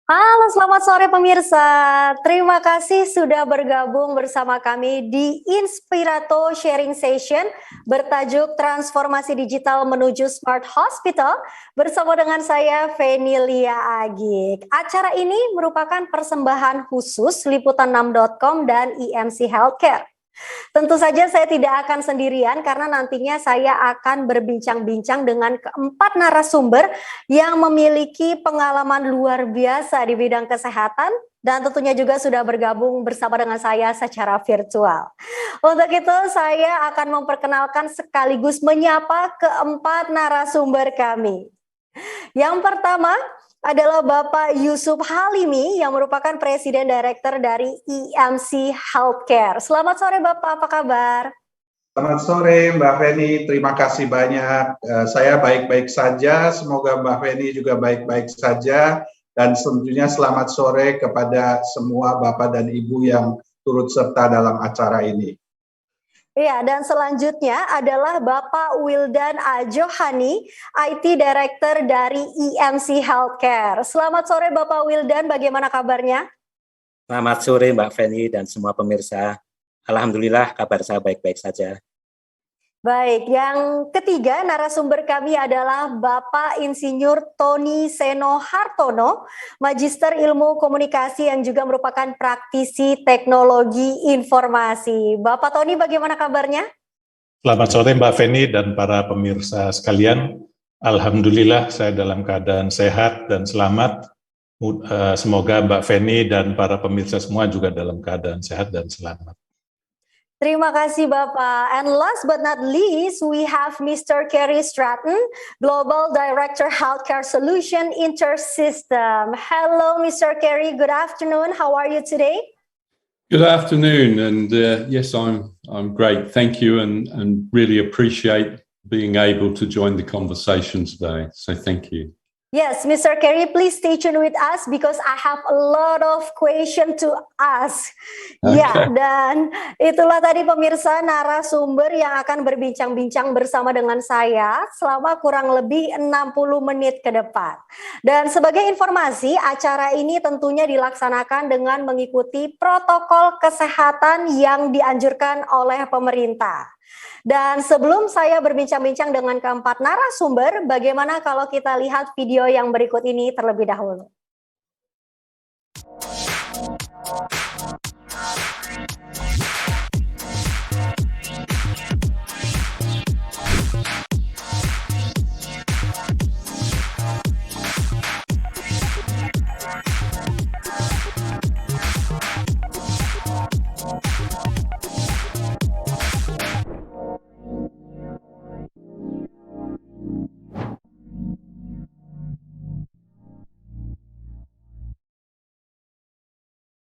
Halo, selamat sore pemirsa. Terima kasih sudah bergabung bersama kami di Inspirato Sharing Session bertajuk Transformasi Digital Menuju Smart Hospital bersama dengan saya Feni Lia Agik. Acara ini merupakan persembahan khusus liputan6.com dan IMC Healthcare. Tentu saja saya tidak akan sendirian karena nantinya saya akan berbincang-bincang dengan keempat narasumber yang memiliki pengalaman luar biasa di bidang kesehatan dan tentunya juga sudah bergabung bersama dengan saya secara virtual. Untuk itu saya akan memperkenalkan sekaligus menyapa keempat narasumber kami. Yang pertama adalah Bapak Yusuf Halimi yang merupakan Presiden Direktur dari IMC Healthcare. Selamat sore Bapak, apa kabar? Selamat sore Mbak Feni, terima kasih banyak. Saya baik-baik saja, semoga Mbak Feni juga baik-baik saja. Dan tentunya selamat sore kepada semua Bapak dan Ibu yang turut serta dalam acara ini. Iya, dan selanjutnya adalah Bapak Wildan Ajohani, IT Director dari IMC Healthcare. Selamat sore Bapak Wildan, bagaimana kabarnya? Selamat sore Mbak Feni dan semua pemirsa. Alhamdulillah kabar saya baik-baik saja. Baik, yang ketiga narasumber kami adalah Bapak Insinyur Tony Seno Hartono, Magister Ilmu Komunikasi yang juga merupakan praktisi teknologi informasi. Bapak Tony, bagaimana kabarnya? Selamat sore Mbak Feni dan para pemirsa sekalian. Alhamdulillah saya dalam keadaan sehat dan selamat. Semoga Mbak Feni dan para pemirsa semua juga dalam keadaan sehat dan selamat. Terima kasih Bapak. And last but not least, we have Mr. Kerry Stratton, Global Director Healthcare Solution Intersystem. Hello, Mr. Kerry. Good afternoon. How are you today? Good afternoon, and yes, I'm great. Thank you, and really appreciate being able to join the conversation today. So thank you. Yes, Mr. Kerry, please stay tuned with us because I have a lot of questions to ask. Okay. Ya, dan itulah tadi pemirsa narasumber yang akan berbincang-bincang bersama dengan saya selama kurang lebih 60 menit ke depan. Dan sebagai informasi, acara ini tentunya dilaksanakan dengan mengikuti protokol kesehatan yang dianjurkan oleh pemerintah. Dan sebelum saya berbincang-bincang dengan keempat narasumber, bagaimana kalau kita lihat video yang berikut ini terlebih dahulu?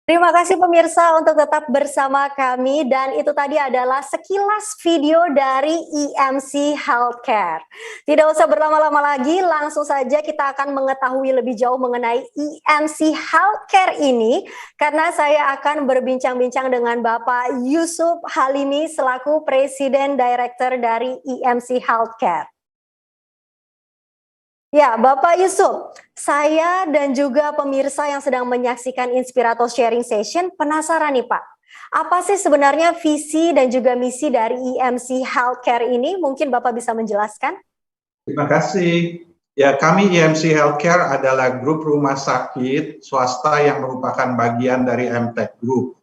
Terima kasih pemirsa untuk tetap bersama kami, dan itu tadi adalah sekilas video dari IMC Healthcare. Tidak usah berlama-lama lagi, langsung saja kita akan mengetahui lebih jauh mengenai IMC Healthcare ini karena saya akan berbincang-bincang dengan Bapak Yusuf Halimi selaku Presiden Director dari IMC Healthcare. Ya, Bapak Yusuf, saya dan juga pemirsa yang sedang menyaksikan Inspirato Sharing Session penasaran nih Pak, apa sih sebenarnya visi dan juga misi dari IMC Healthcare ini? Mungkin Bapak bisa menjelaskan? Terima kasih. Ya, kami IMC Healthcare adalah grup rumah sakit swasta yang merupakan bagian dari MTech Group.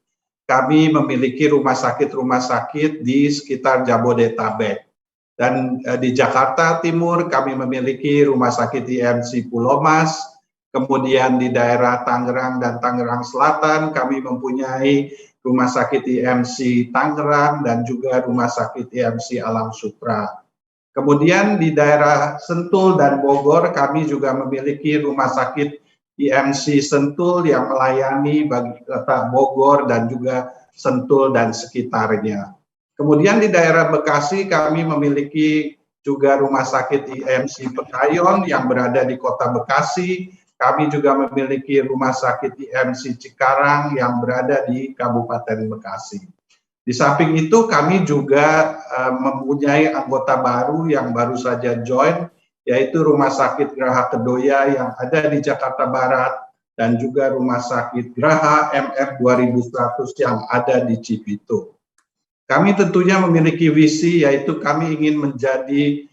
Kami memiliki rumah sakit di sekitar Jabodetabek. Dan di Jakarta Timur kami memiliki rumah sakit IMC Pulau Mas, kemudian di daerah Tangerang dan Tangerang Selatan kami mempunyai rumah sakit IMC Tangerang dan juga rumah sakit IMC Alam Sutra. Kemudian di daerah Sentul dan Bogor kami juga memiliki rumah sakit IMC Sentul yang melayani bagi kota Bogor dan juga Sentul dan sekitarnya. Kemudian di daerah Bekasi kami memiliki juga rumah sakit IMC Pekayon yang berada di kota Bekasi. Kami juga memiliki rumah sakit IMC Cikarang yang berada di Kabupaten Bekasi. Di samping itu kami juga mempunyai anggota baru yang baru saja join, yaitu Rumah Sakit Geraha Kedoya yang ada di Jakarta Barat, dan juga Rumah Sakit Graha MF 2100 yang ada di Cipito. Kami tentunya memiliki visi, yaitu kami ingin menjadi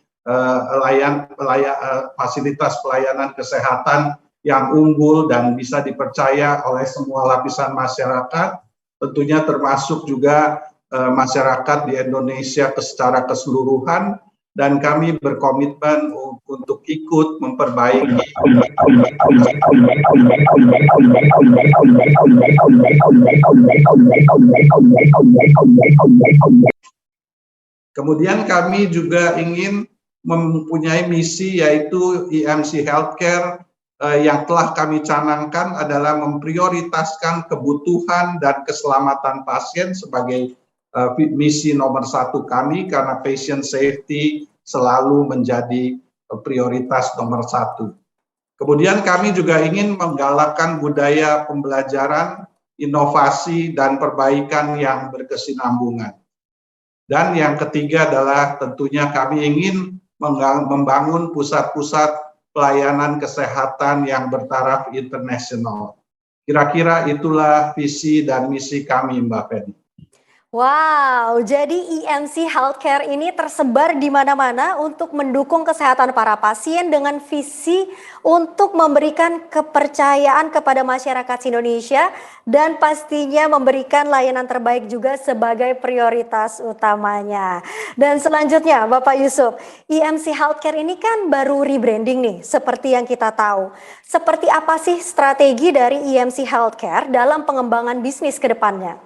fasilitas pelayanan kesehatan yang unggul dan bisa dipercaya oleh semua lapisan masyarakat, tentunya termasuk juga masyarakat di Indonesia secara keseluruhan, dan kami berkomitmen untuk ikut memperbaiki Kemudian kami juga ingin mempunyai misi, yaitu EMC Healthcare yang telah kami canangkan adalah memprioritaskan kebutuhan dan keselamatan pasien sebagai misi nomor 1 kami, karena patient safety selalu menjadi prioritas nomor 1. Kemudian kami juga ingin menggalakkan budaya pembelajaran, inovasi, dan perbaikan yang berkesinambungan. Dan yang ketiga adalah tentunya kami ingin membangun pusat-pusat pelayanan kesehatan yang bertaraf internasional. Kira-kira itulah visi dan misi kami, Mbak Feni. Wow, jadi EMC Healthcare ini tersebar di mana-mana untuk mendukung kesehatan para pasien dengan visi untuk memberikan kepercayaan kepada masyarakat Indonesia dan pastinya memberikan layanan terbaik juga sebagai prioritas utamanya. Dan selanjutnya Bapak Yusuf, EMC Healthcare ini kan baru rebranding nih seperti yang kita tahu. Seperti apa sih strategi dari EMC Healthcare dalam pengembangan bisnis ke depannya?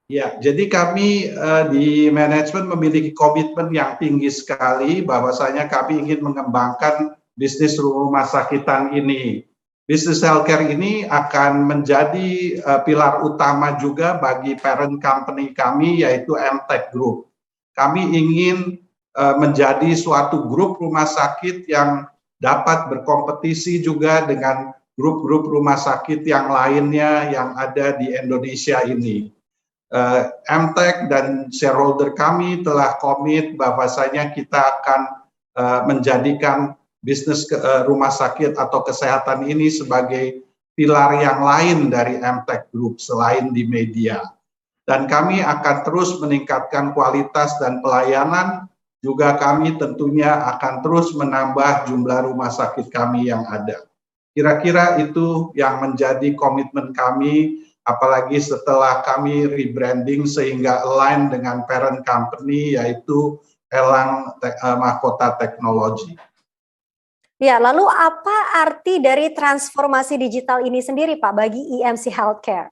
Ya, jadi kami di manajemen memiliki komitmen yang tinggi sekali bahwasanya kami ingin mengembangkan bisnis rumah sakitan ini. Bisnis healthcare ini akan menjadi pilar utama juga bagi parent company kami, yaitu MTech Group. Kami ingin menjadi suatu grup rumah sakit yang dapat berkompetisi juga dengan grup-grup rumah sakit yang lainnya yang ada di Indonesia ini. MTech dan shareholder kami telah komit bahwasanya kita akan menjadikan bisnis rumah sakit atau kesehatan ini sebagai pilar yang lain dari MTech Group selain di media. Dan kami akan terus meningkatkan kualitas dan pelayanan, juga kami tentunya akan terus menambah jumlah rumah sakit kami yang ada. Kira-kira itu yang menjadi komitmen kami, apalagi setelah kami rebranding sehingga align dengan parent company, yaitu Elang Mahkota Teknologi. Ya, lalu apa arti dari transformasi digital ini sendiri Pak bagi EMC Healthcare?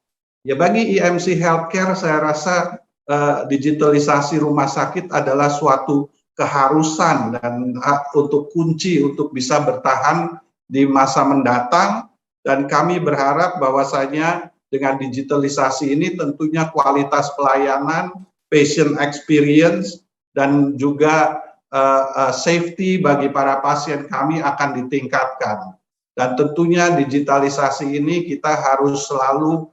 Ya, bagi EMC Healthcare saya rasa digitalisasi rumah sakit adalah suatu keharusan dan untuk kunci untuk bisa bertahan di masa mendatang, dan kami berharap bahwasanya dengan digitalisasi ini tentunya kualitas pelayanan, patient experience, dan juga safety bagi para pasien kami akan ditingkatkan. Dan tentunya digitalisasi ini kita harus selalu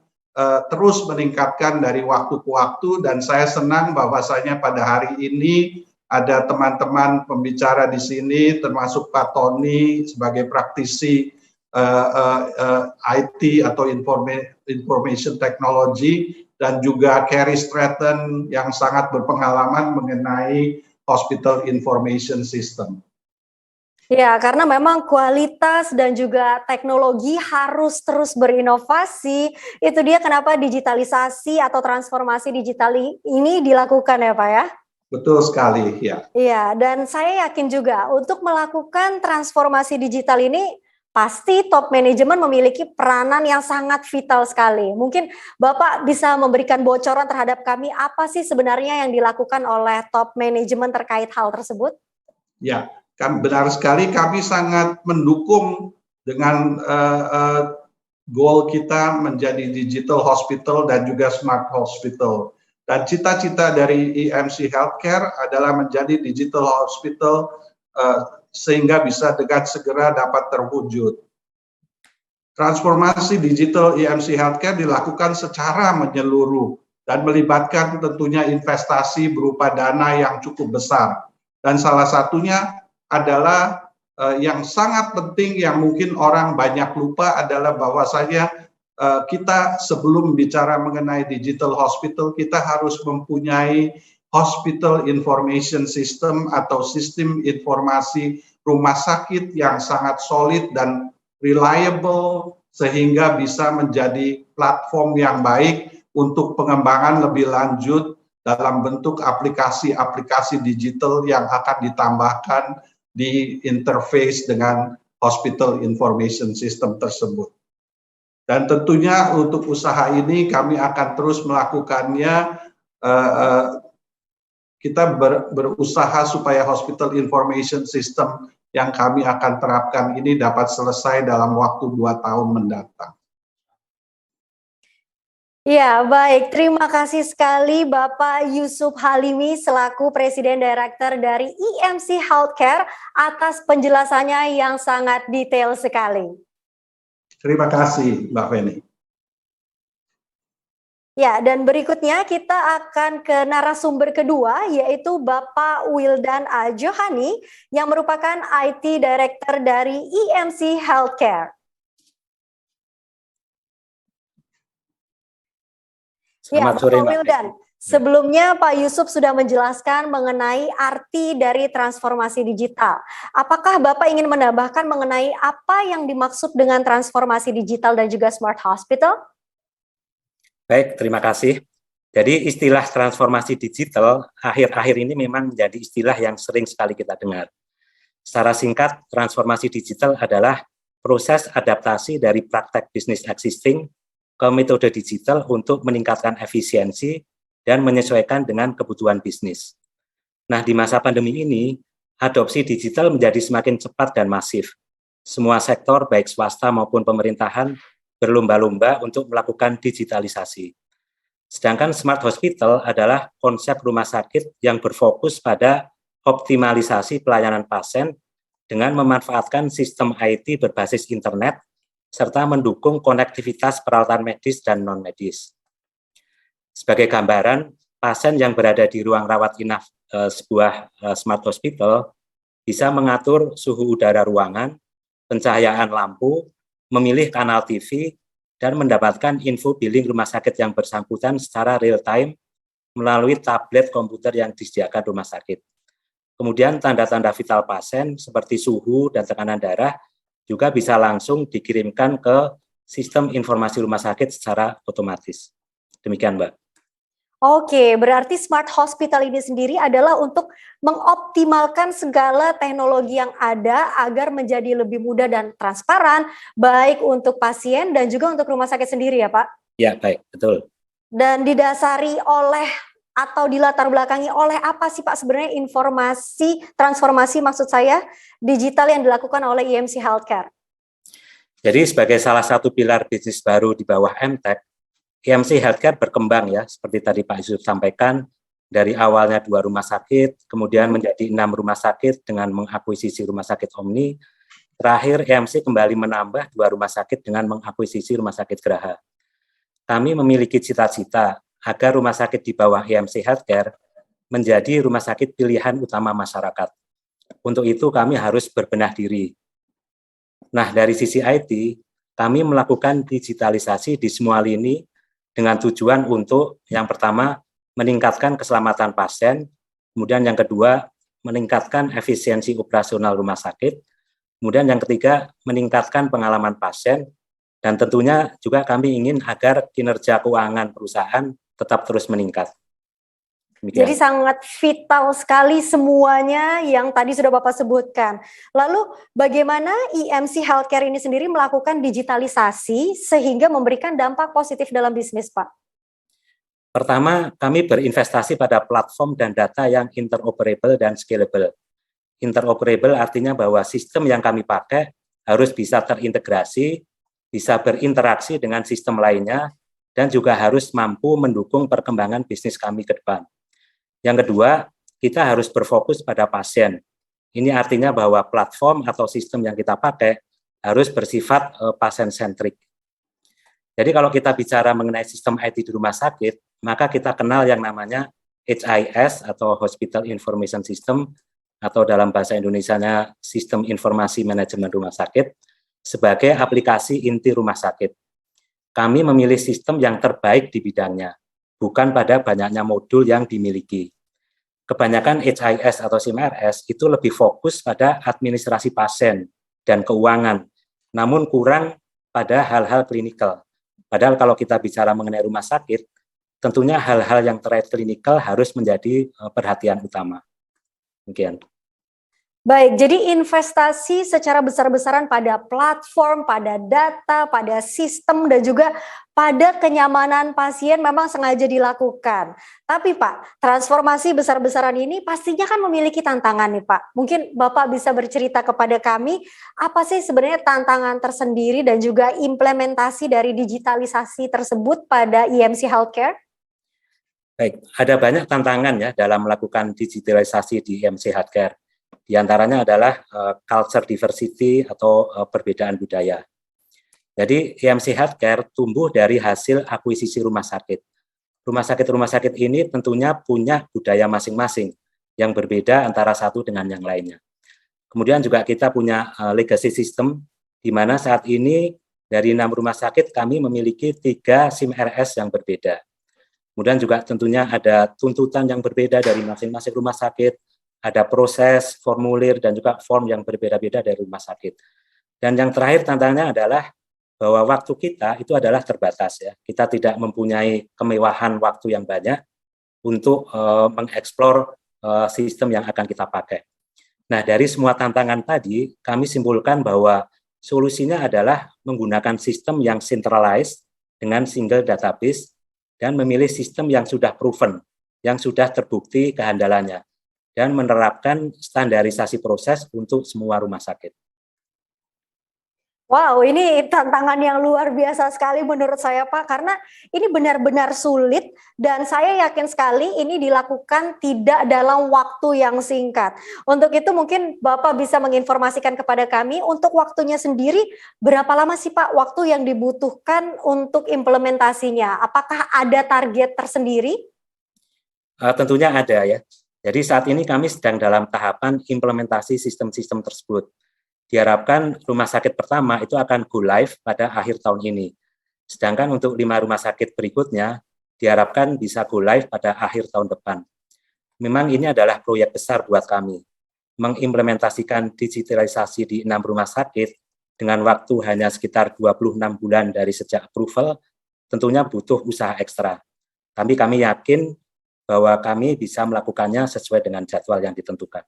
terus meningkatkan dari waktu ke waktu, dan saya senang bahwasanya pada hari ini ada teman-teman pembicara di sini, termasuk Pak Tony sebagai praktisi IT atau information technology, dan juga Carrie Stratton yang sangat berpengalaman mengenai hospital information system. Ya, karena memang kualitas dan juga teknologi harus terus berinovasi. Itu dia kenapa digitalisasi atau transformasi digital ini dilakukan ya Pak ya? Betul sekali, ya. Iya, dan saya yakin juga untuk melakukan transformasi digital ini pasti top manajemen memiliki peranan yang sangat vital sekali. Mungkin Bapak bisa memberikan bocoran terhadap kami apa sih sebenarnya yang dilakukan oleh top manajemen terkait hal tersebut? Ya, benar sekali, kami sangat mendukung dengan goal kita menjadi digital hospital dan juga smart hospital. Dan cita-cita dari EMC Healthcare adalah menjadi digital hospital sehingga bisa dengan segera dapat terwujud. Transformasi digital EMC Healthcare dilakukan secara menyeluruh dan melibatkan tentunya investasi berupa dana yang cukup besar. Dan salah satunya adalah yang sangat penting yang mungkin orang banyak lupa adalah bahwasanya kita sebelum bicara mengenai digital hospital, kita harus mempunyai hospital information system atau sistem informasi rumah sakit yang sangat solid dan reliable sehingga bisa menjadi platform yang baik untuk pengembangan lebih lanjut dalam bentuk aplikasi-aplikasi digital yang akan ditambahkan di interface dengan hospital information system tersebut. Dan tentunya untuk usaha ini kami akan terus melakukannya. Kita berusaha supaya hospital information system yang kami akan terapkan ini dapat selesai dalam waktu 2 tahun mendatang. Ya, baik. Terima kasih sekali Bapak Yusuf Halimi selaku Presiden Director dari EMC Healthcare atas penjelasannya yang sangat detail sekali. Terima kasih, Mbak Feni. Ya, dan berikutnya kita akan ke narasumber kedua, yaitu Bapak Wildan A. Johani, yang merupakan IT Director dari EMC Healthcare. Ya, Bapak Wildan, sebelumnya Pak Yusuf sudah menjelaskan mengenai arti dari transformasi digital. Apakah Bapak ingin menambahkan mengenai apa yang dimaksud dengan transformasi digital dan juga smart hospital? Baik, terima kasih. Jadi istilah transformasi digital akhir-akhir ini memang menjadi istilah yang sering sekali kita dengar. Secara singkat, transformasi digital adalah proses adaptasi dari praktek bisnis existing ke metode digital untuk meningkatkan efisiensi dan menyesuaikan dengan kebutuhan bisnis. Nah, di masa pandemi ini, adopsi digital menjadi semakin cepat dan masif. Semua sektor, baik swasta maupun pemerintahan, berlomba-lomba untuk melakukan digitalisasi. Sedangkan smart hospital adalah konsep rumah sakit yang berfokus pada optimalisasi pelayanan pasien dengan memanfaatkan sistem IT berbasis internet serta mendukung konektivitas peralatan medis dan non-medis. Sebagai gambaran, pasien yang berada di ruang rawat inap sebuah smart hospital bisa mengatur suhu udara ruangan, pencahayaan lampu, memilih kanal TV, dan mendapatkan info billing rumah sakit yang bersangkutan secara real-time melalui tablet komputer yang disediakan rumah sakit. Kemudian tanda-tanda vital pasien seperti suhu dan tekanan darah juga bisa langsung dikirimkan ke sistem informasi rumah sakit secara otomatis. Demikian, Mbak. Oke, berarti smart hospital ini sendiri adalah untuk mengoptimalkan segala teknologi yang ada agar menjadi lebih mudah dan transparan, baik untuk pasien dan juga untuk rumah sakit sendiri ya Pak? Ya, baik, betul. Dan didasari oleh atau dilatar belakangi oleh apa sih Pak sebenarnya informasi, transformasi maksud saya, digital yang dilakukan oleh EMC Healthcare? Jadi sebagai salah satu pilar bisnis baru di bawah MTech, EMC Healthcare berkembang ya, seperti tadi Pak Yusuf sampaikan, dari awalnya 2 rumah sakit, kemudian menjadi 6 rumah sakit dengan mengakuisisi rumah sakit Omni, terakhir EMC kembali menambah 2 rumah sakit dengan mengakuisisi rumah sakit Geraha. Kami memiliki cita-cita agar rumah sakit di bawah EMC Healthcare menjadi rumah sakit pilihan utama masyarakat. Untuk itu kami harus berbenah diri. Nah, dari sisi IT, kami melakukan digitalisasi di semua lini dengan tujuan untuk yang pertama meningkatkan keselamatan pasien, kemudian yang kedua meningkatkan efisiensi operasional rumah sakit, kemudian yang ketiga meningkatkan pengalaman pasien, dan tentunya juga kami ingin agar kinerja keuangan perusahaan tetap terus meningkat. Demikian. Jadi sangat vital sekali semuanya yang tadi sudah Bapak sebutkan. Lalu bagaimana EMC Healthcare ini sendiri melakukan digitalisasi sehingga memberikan dampak positif dalam bisnis, Pak? Pertama, kami berinvestasi pada platform dan data yang interoperable dan scalable. Interoperable artinya bahwa sistem yang kami pakai harus bisa terintegrasi, bisa berinteraksi dengan sistem lainnya, dan juga harus mampu mendukung perkembangan bisnis kami ke depan. Yang kedua, kita harus berfokus pada pasien. Ini artinya bahwa platform atau sistem yang kita pakai harus bersifat pasien-sentrik. Jadi kalau kita bicara mengenai sistem IT di rumah sakit, maka kita kenal yang namanya HIS atau Hospital Information System, atau dalam bahasa Indonesianya Sistem Informasi Manajemen Rumah Sakit, sebagai aplikasi inti rumah sakit. Kami memilih sistem yang terbaik di bidangnya, bukan pada banyaknya modul yang dimiliki. Kebanyakan HIS atau SIMRS itu lebih fokus pada administrasi pasien dan keuangan, namun kurang pada hal-hal klinikal. Padahal kalau kita bicara mengenai rumah sakit, tentunya hal-hal yang terkait klinikal harus menjadi perhatian utama. Demikian. Baik, jadi investasi secara besar-besaran pada platform, pada data, pada sistem, dan juga pada kenyamanan pasien memang sengaja dilakukan. Tapi Pak, transformasi besar-besaran ini pastinya kan memiliki tantangan nih Pak. Mungkin Bapak bisa bercerita kepada kami, apa sih sebenarnya tantangan tersendiri dan juga implementasi dari digitalisasi tersebut pada IMC Healthcare? Baik, ada banyak tantangan ya dalam melakukan digitalisasi di IMC Healthcare. Di antaranya adalah culture diversity atau perbedaan budaya. Jadi IMC Healthcare tumbuh dari hasil akuisisi rumah sakit. Rumah sakit ini tentunya punya budaya masing-masing yang berbeda antara satu dengan yang lainnya. Kemudian juga kita punya legacy system, di mana saat ini dari 6 rumah sakit kami memiliki 3 SIMRS yang berbeda. Kemudian juga tentunya ada tuntutan yang berbeda dari masing-masing rumah sakit, ada proses, formulir, dan juga form yang berbeda-beda dari rumah sakit. Dan yang terakhir tantangannya adalah bahwa waktu kita itu adalah terbatas ya. Kita tidak mempunyai kemewahan waktu yang banyak untuk mengeksplor sistem yang akan kita pakai. Nah, dari semua tantangan tadi, kami simpulkan bahwa solusinya adalah menggunakan sistem yang centralized dengan single database dan memilih sistem yang sudah proven, yang sudah terbukti kehandalannya, dan menerapkan standarisasi proses untuk semua rumah sakit. Wow, ini tantangan yang luar biasa sekali menurut saya Pak, karena ini benar-benar sulit dan saya yakin sekali ini dilakukan tidak dalam waktu yang singkat. Untuk itu mungkin Bapak bisa menginformasikan kepada kami untuk waktunya sendiri, berapa lama sih Pak waktu yang dibutuhkan untuk implementasinya? Apakah ada target tersendiri? Tentunya ada ya. Jadi saat ini kami sedang dalam tahapan implementasi sistem-sistem tersebut. Diharapkan rumah sakit pertama itu akan go live pada akhir tahun ini. Sedangkan untuk 5 rumah sakit berikutnya diharapkan bisa go live pada akhir tahun depan. Memang ini adalah proyek besar buat kami. Mengimplementasikan digitalisasi di 6 rumah sakit dengan waktu hanya sekitar 26 bulan dari sejak approval, tentunya butuh usaha ekstra. Tapi kami yakin bahwa kami bisa melakukannya sesuai dengan jadwal yang ditentukan.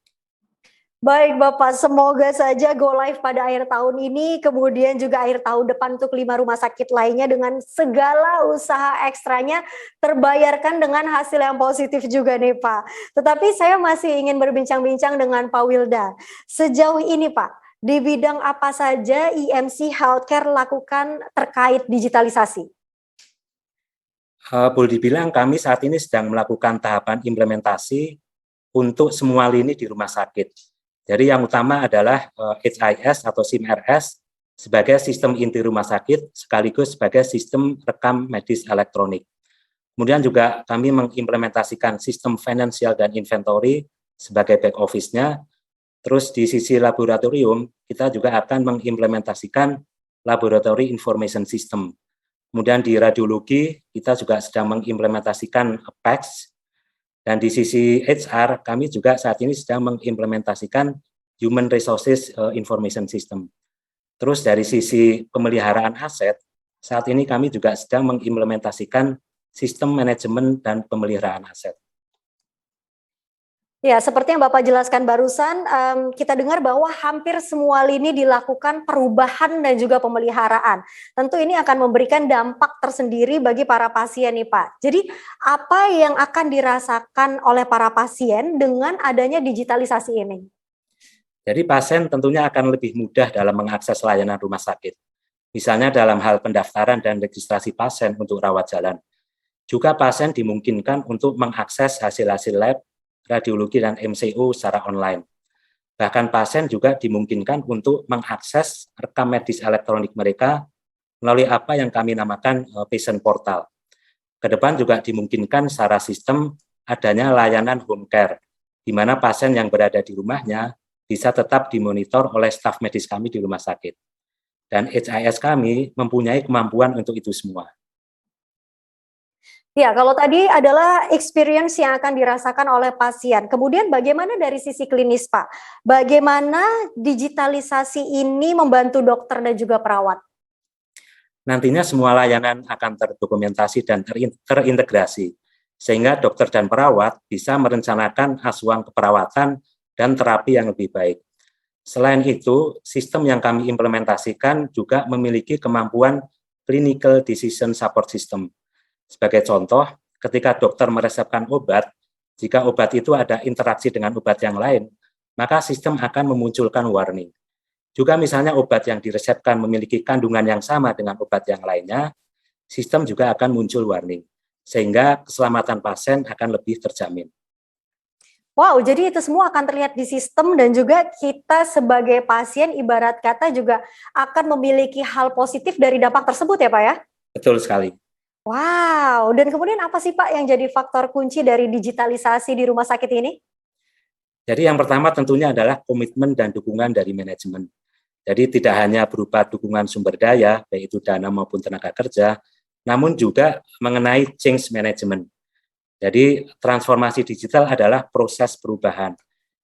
Baik Bapak, semoga saja go live pada akhir tahun ini, kemudian juga akhir tahun depan untuk 5 rumah sakit lainnya dengan segala usaha ekstranya terbayarkan dengan hasil yang positif juga nih Pak. Tetapi saya masih ingin berbincang-bincang dengan Pak Wilda. Sejauh ini Pak, di bidang apa saja IMC Healthcare lakukan terkait digitalisasi? Boleh dibilang kami saat ini sedang melakukan tahapan implementasi untuk semua lini di rumah sakit. Jadi yang utama adalah HIS atau SIMRS sebagai sistem inti rumah sakit sekaligus sebagai sistem rekam medis elektronik. Kemudian juga kami mengimplementasikan sistem financial dan inventory sebagai back office-nya. Terus di sisi laboratorium kita juga akan mengimplementasikan laboratory information system. Kemudian di radiologi kita juga sedang mengimplementasikan PACS. Dan di sisi HR, kami juga saat ini sedang mengimplementasikan Human Resources Information System. Terus dari sisi pemeliharaan aset, saat ini kami juga sedang mengimplementasikan sistem manajemen dan pemeliharaan aset. Ya, seperti yang Bapak jelaskan barusan, kita dengar bahwa hampir semua lini dilakukan perubahan dan juga pemeliharaan. Tentu ini akan memberikan dampak tersendiri bagi para pasien nih Pak. Jadi apa yang akan dirasakan oleh para pasien dengan adanya digitalisasi ini? Jadi pasien tentunya akan lebih mudah dalam mengakses layanan rumah sakit. Misalnya dalam hal pendaftaran dan registrasi pasien untuk rawat jalan. Juga pasien dimungkinkan untuk mengakses hasil-hasil lab, radiologi dan MCO secara online. Bahkan pasien juga dimungkinkan untuk mengakses rekam medis elektronik mereka melalui apa yang kami namakan patient portal. Ke depan juga dimungkinkan secara sistem adanya layanan home care, di mana pasien yang berada di rumahnya bisa tetap dimonitor oleh staf medis kami di rumah sakit. Dan HIS kami mempunyai kemampuan untuk itu semua. Ya, kalau tadi adalah experience yang akan dirasakan oleh pasien. Kemudian bagaimana dari sisi klinis, Pak? Bagaimana digitalisasi ini membantu dokter dan juga perawat? Nantinya semua layanan akan terdokumentasi dan terintegrasi, sehingga dokter dan perawat bisa merencanakan asuhan keperawatan dan terapi yang lebih baik. Selain itu, sistem yang kami implementasikan juga memiliki kemampuan clinical decision support system. Sebagai contoh, ketika dokter meresepkan obat, jika obat itu ada interaksi dengan obat yang lain, maka sistem akan memunculkan warning. Juga misalnya obat yang diresepkan memiliki kandungan yang sama dengan obat yang lainnya, sistem juga akan muncul warning, sehingga keselamatan pasien akan lebih terjamin. Wow, jadi itu semua akan terlihat di sistem dan juga kita sebagai pasien ibarat kata juga akan memiliki hal positif dari dampak tersebut ya Pak ya? Betul sekali. Wow, dan kemudian apa sih Pak yang jadi faktor kunci dari digitalisasi di rumah sakit ini? Jadi yang pertama tentunya adalah komitmen dan dukungan dari manajemen. Jadi tidak hanya berupa dukungan sumber daya, baik itu dana maupun tenaga kerja, namun juga mengenai change management. Jadi transformasi digital adalah proses perubahan,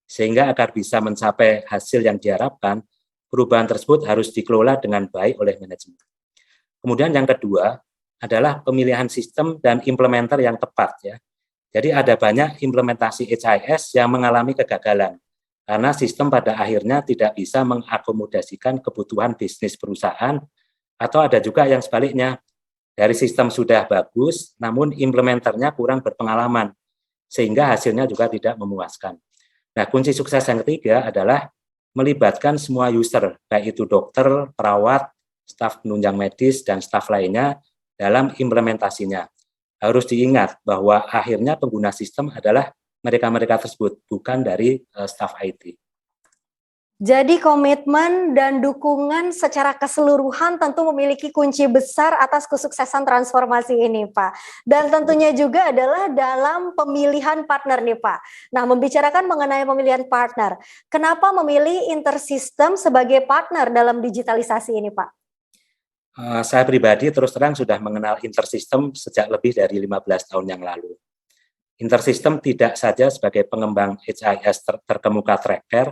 sehingga agar bisa mencapai hasil yang diharapkan, perubahan tersebut harus dikelola dengan baik oleh manajemen. Kemudian yang kedua adalah pemilihan sistem dan implementer yang tepat ya. Jadi ada banyak implementasi HIS yang mengalami kegagalan, karena sistem pada akhirnya tidak bisa mengakomodasikan kebutuhan bisnis perusahaan, atau ada juga yang sebaliknya, dari sistem sudah bagus, namun implementernya kurang berpengalaman, sehingga hasilnya juga tidak memuaskan. Nah, kunci sukses yang ketiga adalah melibatkan semua user, baik itu dokter, perawat, staf penunjang medis, dan staf lainnya dalam implementasinya. Harus diingat bahwa akhirnya pengguna sistem adalah mereka-mereka tersebut, bukan dari staf IT. Jadi komitmen dan dukungan secara keseluruhan tentu memiliki kunci besar atas kesuksesan transformasi ini, Pak. Dan tentunya juga adalah dalam pemilihan partner nih, Pak. Nah, membicarakan mengenai pemilihan partner, kenapa memilih InterSystem sebagai partner dalam digitalisasi ini, Pak? Saya pribadi terus terang sudah mengenal InterSystem sejak lebih dari 15 tahun yang lalu. InterSystem tidak saja sebagai pengembang HIS terkemuka tracker,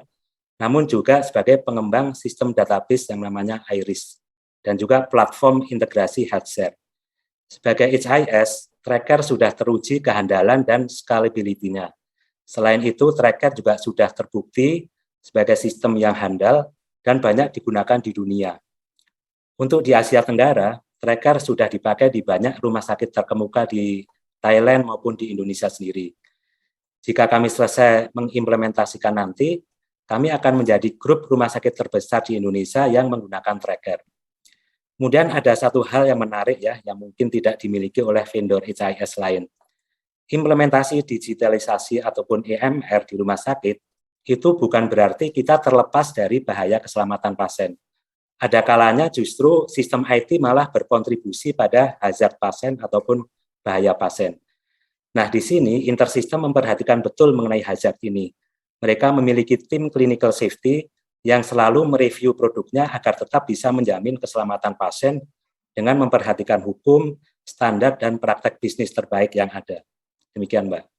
namun juga sebagai pengembang sistem database yang namanya Iris, dan juga platform integrasi HealthShare. Sebagai HIS, tracker sudah teruji kehandalan dan scalability-nya. Selain itu, tracker juga sudah terbukti sebagai sistem yang handal dan banyak digunakan di dunia. Untuk di Asia Tenggara, tracker sudah dipakai di banyak rumah sakit terkemuka di Thailand maupun di Indonesia sendiri. Jika kami selesai mengimplementasikan nanti, kami akan menjadi grup rumah sakit terbesar di Indonesia yang menggunakan tracker. Kemudian ada satu hal yang menarik ya, yang mungkin tidak dimiliki oleh vendor HIS lain. Implementasi digitalisasi ataupun EMR di rumah sakit, itu bukan berarti kita terlepas dari bahaya keselamatan pasien. Ada kalanya justru sistem IT malah berkontribusi pada hazard pasien ataupun bahaya pasien. Nah, di sini InterSystem memperhatikan betul mengenai hazard ini. Mereka memiliki tim clinical safety yang selalu mereview produknya agar tetap bisa menjamin keselamatan pasien dengan memperhatikan hukum, standar, dan praktek bisnis terbaik yang ada. Demikian, Mbak.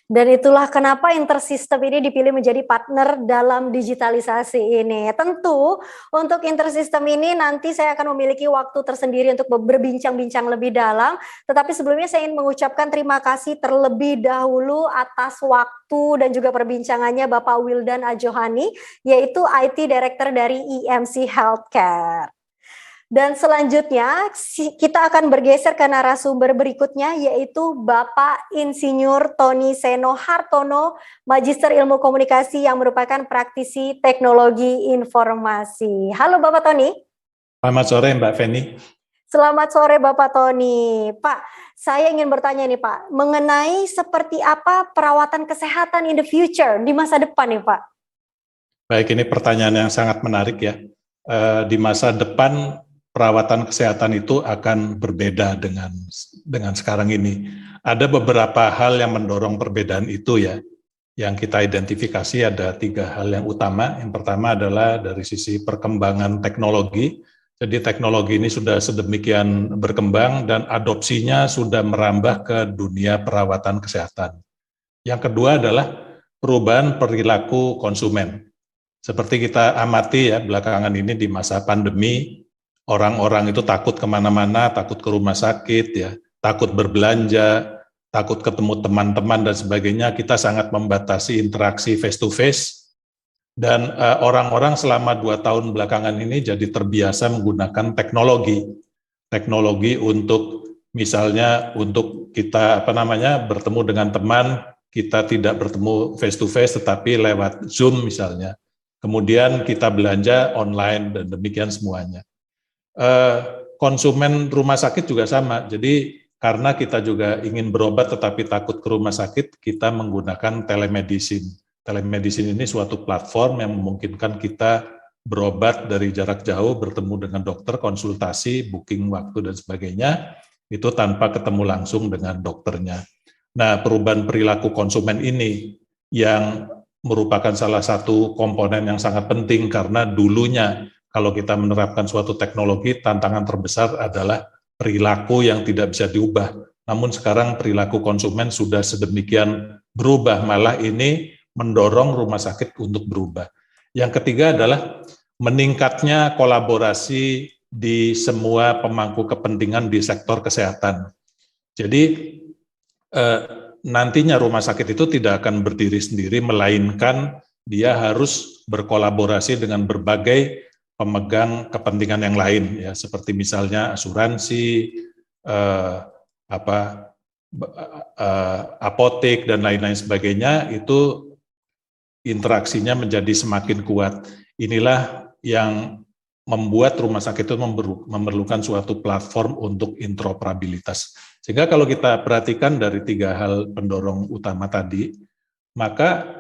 Dan itulah kenapa InterSystem ini dipilih menjadi partner dalam digitalisasi ini. Tentu untuk InterSystem ini nanti saya akan memiliki waktu tersendiri untuk berbincang-bincang lebih dalam. Tetapi sebelumnya saya ingin mengucapkan terima kasih terlebih dahulu atas waktu dan juga perbincangannya Bapak Wildan Ajohani, yaitu IT Director dari EMC Healthcare. Dan selanjutnya kita akan bergeser ke narasumber berikutnya, yaitu Bapak Insinyur Tony Seno Hartono, Magister Ilmu Komunikasi yang merupakan praktisi teknologi informasi. Halo Bapak Tony. Selamat sore Mbak Feni. Selamat sore Bapak Tony. Pak, saya ingin bertanya nih Pak, mengenai seperti apa perawatan kesehatan in the future, di masa depan nih Pak? Baik, ini pertanyaan yang sangat menarik ya. Di masa depan perawatan kesehatan itu akan berbeda dengan sekarang ini. Ada beberapa hal yang mendorong perbedaan itu ya. Yang kita identifikasi ada 3 hal yang utama. Yang pertama adalah dari sisi perkembangan teknologi. Jadi teknologi ini sudah sedemikian berkembang dan adopsinya sudah merambah ke dunia perawatan kesehatan. Yang kedua adalah perubahan perilaku konsumen. Seperti kita amati ya belakangan ini di masa pandemi, orang-orang itu takut kemana-mana, takut ke rumah sakit, ya, takut berbelanja, takut ketemu teman-teman dan sebagainya. Kita sangat membatasi interaksi face to face. Dan orang-orang selama 2 tahun belakangan ini jadi terbiasa menggunakan teknologi untuk misalnya untuk kita bertemu dengan teman, kita tidak bertemu face to face tetapi lewat Zoom misalnya. Kemudian kita belanja online dan demikian semuanya. Konsumen rumah sakit juga sama. Jadi karena kita juga ingin berobat tetapi takut ke rumah sakit, kita menggunakan telemedicine. Telemedicine ini suatu platform yang memungkinkan kita berobat dari jarak jauh, bertemu dengan dokter, konsultasi, booking waktu dan sebagainya, itu tanpa ketemu langsung dengan dokternya. Nah, perubahan perilaku konsumen ini yang merupakan salah satu komponen yang sangat penting karena dulunya kalau kita menerapkan suatu teknologi, tantangan terbesar adalah perilaku yang tidak bisa diubah. Namun sekarang perilaku konsumen sudah sedemikian berubah, malah ini mendorong rumah sakit untuk berubah. Yang ketiga adalah meningkatnya kolaborasi di semua pemangku kepentingan di sektor kesehatan. Jadi nantinya rumah sakit itu tidak akan berdiri sendiri, melainkan dia harus berkolaborasi dengan berbagai pemegang kepentingan yang lain, ya, seperti misalnya asuransi, apotek dan lain-lain sebagainya. Itu interaksinya menjadi semakin kuat. Inilah yang membuat rumah sakit itu memerlukan suatu platform untuk interoperabilitas. Sehingga kalau kita perhatikan dari 3 hal pendorong utama tadi, maka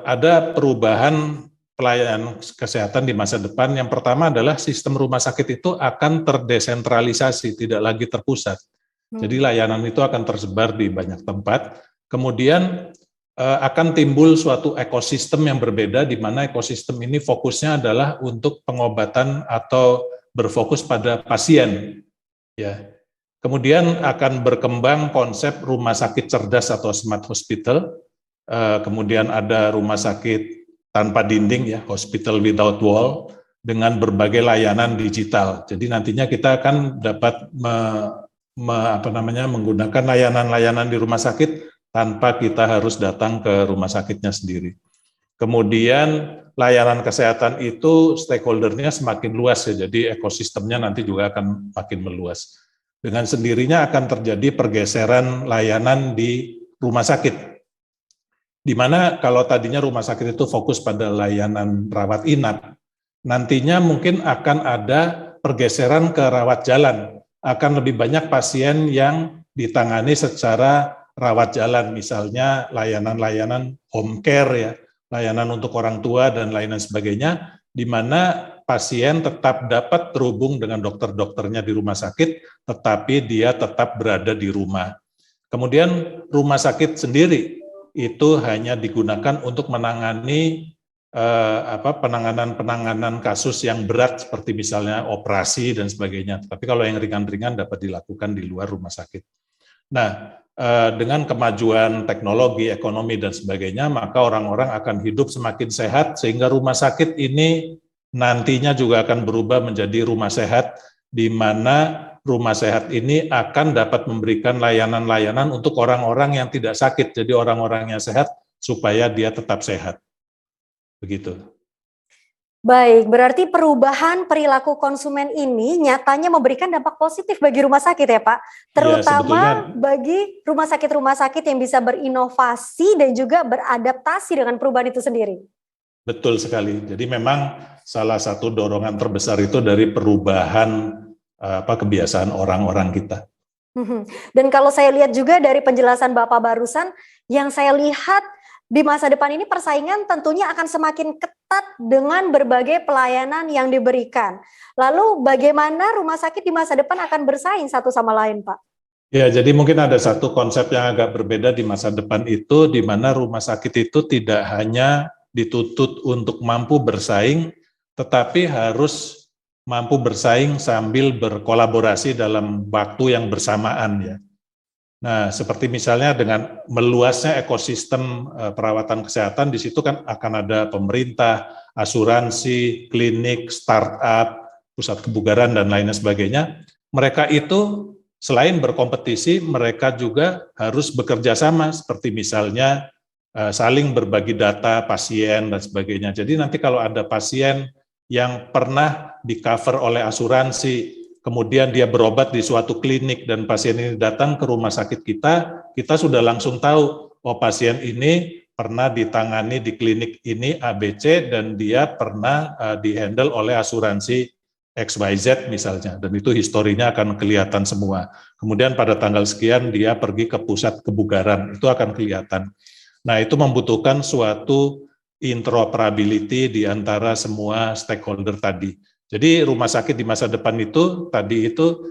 ada perubahan pelayanan kesehatan di masa depan. Yang pertama adalah sistem rumah sakit itu akan terdesentralisasi, tidak lagi terpusat. Jadi layanan itu akan tersebar di banyak tempat. Kemudian akan timbul suatu ekosistem yang berbeda, di mana ekosistem ini fokusnya adalah untuk pengobatan atau berfokus pada pasien. Ya. Kemudian akan berkembang konsep rumah sakit cerdas atau smart hospital. Kemudian ada rumah sakit tanpa dinding, ya, hospital without wall, dengan berbagai layanan digital. Jadi nantinya kita akan dapat menggunakan layanan-layanan di rumah sakit tanpa kita harus datang ke rumah sakitnya sendiri. Kemudian layanan kesehatan itu stakeholder-nya semakin luas, ya, jadi ekosistemnya nanti juga akan makin meluas. Dengan sendirinya akan terjadi pergeseran layanan di rumah sakit, di mana kalau tadinya rumah sakit itu fokus pada layanan rawat inap, nantinya mungkin akan ada pergeseran ke rawat jalan, akan lebih banyak pasien yang ditangani secara rawat jalan, misalnya layanan-layanan home care, ya, layanan untuk orang tua dan lain-lain sebagainya, di mana pasien tetap dapat terhubung dengan dokter-dokternya di rumah sakit, tetapi dia tetap berada di rumah. Kemudian rumah sakit sendiri itu hanya digunakan untuk menangani penanganan kasus yang berat seperti misalnya operasi dan sebagainya. Tapi kalau yang ringan-ringan dapat dilakukan di luar rumah sakit. Nah, dengan kemajuan teknologi, ekonomi dan sebagainya, maka orang-orang akan hidup semakin sehat sehingga rumah sakit ini nantinya juga akan berubah menjadi rumah sehat, di mana rumah sehat ini akan dapat memberikan layanan-layanan untuk orang-orang yang tidak sakit. Jadi orang-orang yang sehat supaya dia tetap sehat. Begitu. Baik, berarti perubahan perilaku konsumen ini nyatanya memberikan dampak positif bagi rumah sakit ya Pak, terutama bagi rumah sakit yang bisa berinovasi dan juga beradaptasi dengan perubahan itu sendiri. Betul sekali, jadi memang salah satu dorongan terbesar itu dari perubahan kebiasaan orang-orang kita. Dan kalau saya lihat juga dari penjelasan Bapak barusan, yang saya lihat di masa depan ini persaingan tentunya akan semakin ketat dengan berbagai pelayanan yang diberikan. Lalu bagaimana rumah sakit di masa depan akan bersaing satu sama lain, Pak? Ya, jadi mungkin ada satu konsep yang agak berbeda di masa depan itu, di mana rumah sakit itu tidak hanya dituntut untuk mampu bersaing, tetapi harus mampu bersaing sambil berkolaborasi dalam waktu yang bersamaan ya. Nah, seperti misalnya dengan meluasnya ekosistem perawatan kesehatan, di situ kan akan ada pemerintah, asuransi, klinik, startup, pusat kebugaran, dan lain sebagainya. Mereka itu selain berkompetisi, mereka juga harus bekerja sama, seperti misalnya saling berbagi data pasien dan sebagainya. Jadi nanti kalau ada pasien yang pernah di-cover oleh asuransi, kemudian dia berobat di suatu klinik dan pasien ini datang ke rumah sakit kita sudah langsung tahu, oh pasien ini pernah ditangani di klinik ini ABC dan dia pernah di-handle oleh asuransi XYZ misalnya, dan itu historinya akan kelihatan semua. Kemudian pada tanggal sekian dia pergi ke pusat kebugaran, itu akan kelihatan. Nah, itu membutuhkan suatu interoperability di antara semua stakeholder tadi. Jadi rumah sakit di masa depan itu tadi itu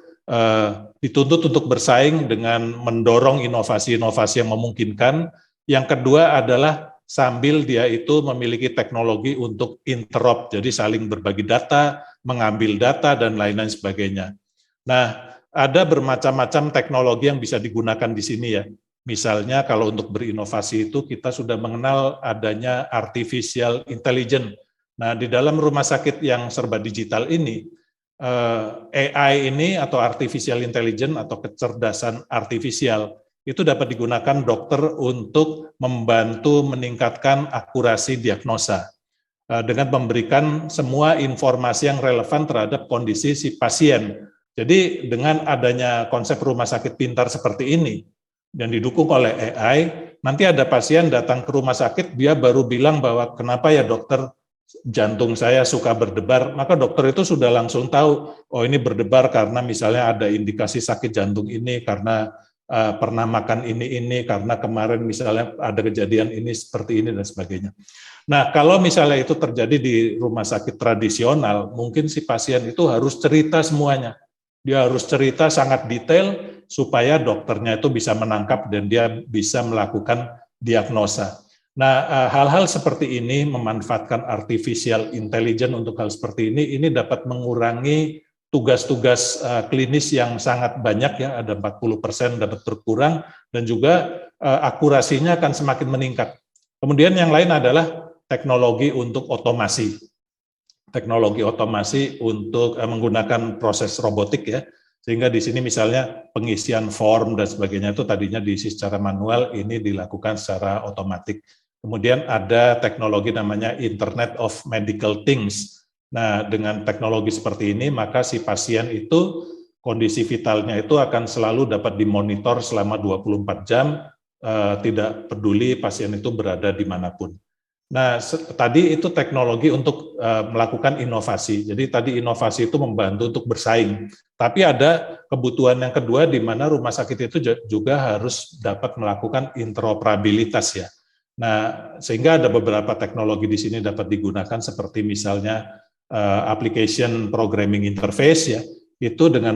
dituntut untuk bersaing dengan mendorong inovasi-inovasi yang memungkinkan. Yang kedua adalah sambil dia itu memiliki teknologi untuk interop, jadi saling berbagi data, mengambil data, dan lain-lain sebagainya. Nah, ada bermacam-macam teknologi yang bisa digunakan di sini ya. Misalnya kalau untuk berinovasi itu kita sudah mengenal adanya artificial intelligence. Nah, di dalam rumah sakit yang serba digital ini, AI ini atau artificial intelligence atau kecerdasan artifisial itu dapat digunakan dokter untuk membantu meningkatkan akurasi diagnosa dengan memberikan semua informasi yang relevan terhadap kondisi si pasien. Jadi dengan adanya konsep rumah sakit pintar seperti ini dan didukung oleh AI, nanti ada pasien datang ke rumah sakit, dia baru bilang bahwa kenapa ya dokter jantung saya suka berdebar, maka dokter itu sudah langsung tahu, oh ini berdebar karena misalnya ada indikasi sakit jantung ini, karena pernah makan ini, karena kemarin misalnya ada kejadian ini, seperti ini, dan sebagainya. Nah, kalau misalnya itu terjadi di rumah sakit tradisional, mungkin si pasien itu harus cerita semuanya. Dia harus cerita sangat detail, supaya dokternya itu bisa menangkap dan dia bisa melakukan diagnosa. Nah, hal-hal seperti ini memanfaatkan artificial intelligence untuk hal seperti ini dapat mengurangi tugas-tugas klinis yang sangat banyak ya, ada 40% dapat berkurang, dan juga akurasinya akan semakin meningkat. Kemudian yang lain adalah teknologi untuk otomasi. Teknologi otomasi untuk menggunakan proses robotik ya, sehingga di sini misalnya pengisian form dan sebagainya itu tadinya diisi secara manual, ini dilakukan secara otomatis. Kemudian ada teknologi namanya Internet of Medical Things. Nah, dengan teknologi seperti ini, maka si pasien itu kondisi vitalnya itu akan selalu dapat dimonitor selama 24 jam, tidak peduli pasien itu berada dimanapun. Nah, tadi itu teknologi untuk melakukan inovasi. Jadi tadi inovasi itu membantu untuk bersaing. Tapi ada kebutuhan yang kedua di mana rumah sakit itu juga harus dapat melakukan interoperabilitas ya. Nah, sehingga ada beberapa teknologi di sini dapat digunakan seperti misalnya application programming interface ya. Itu dengan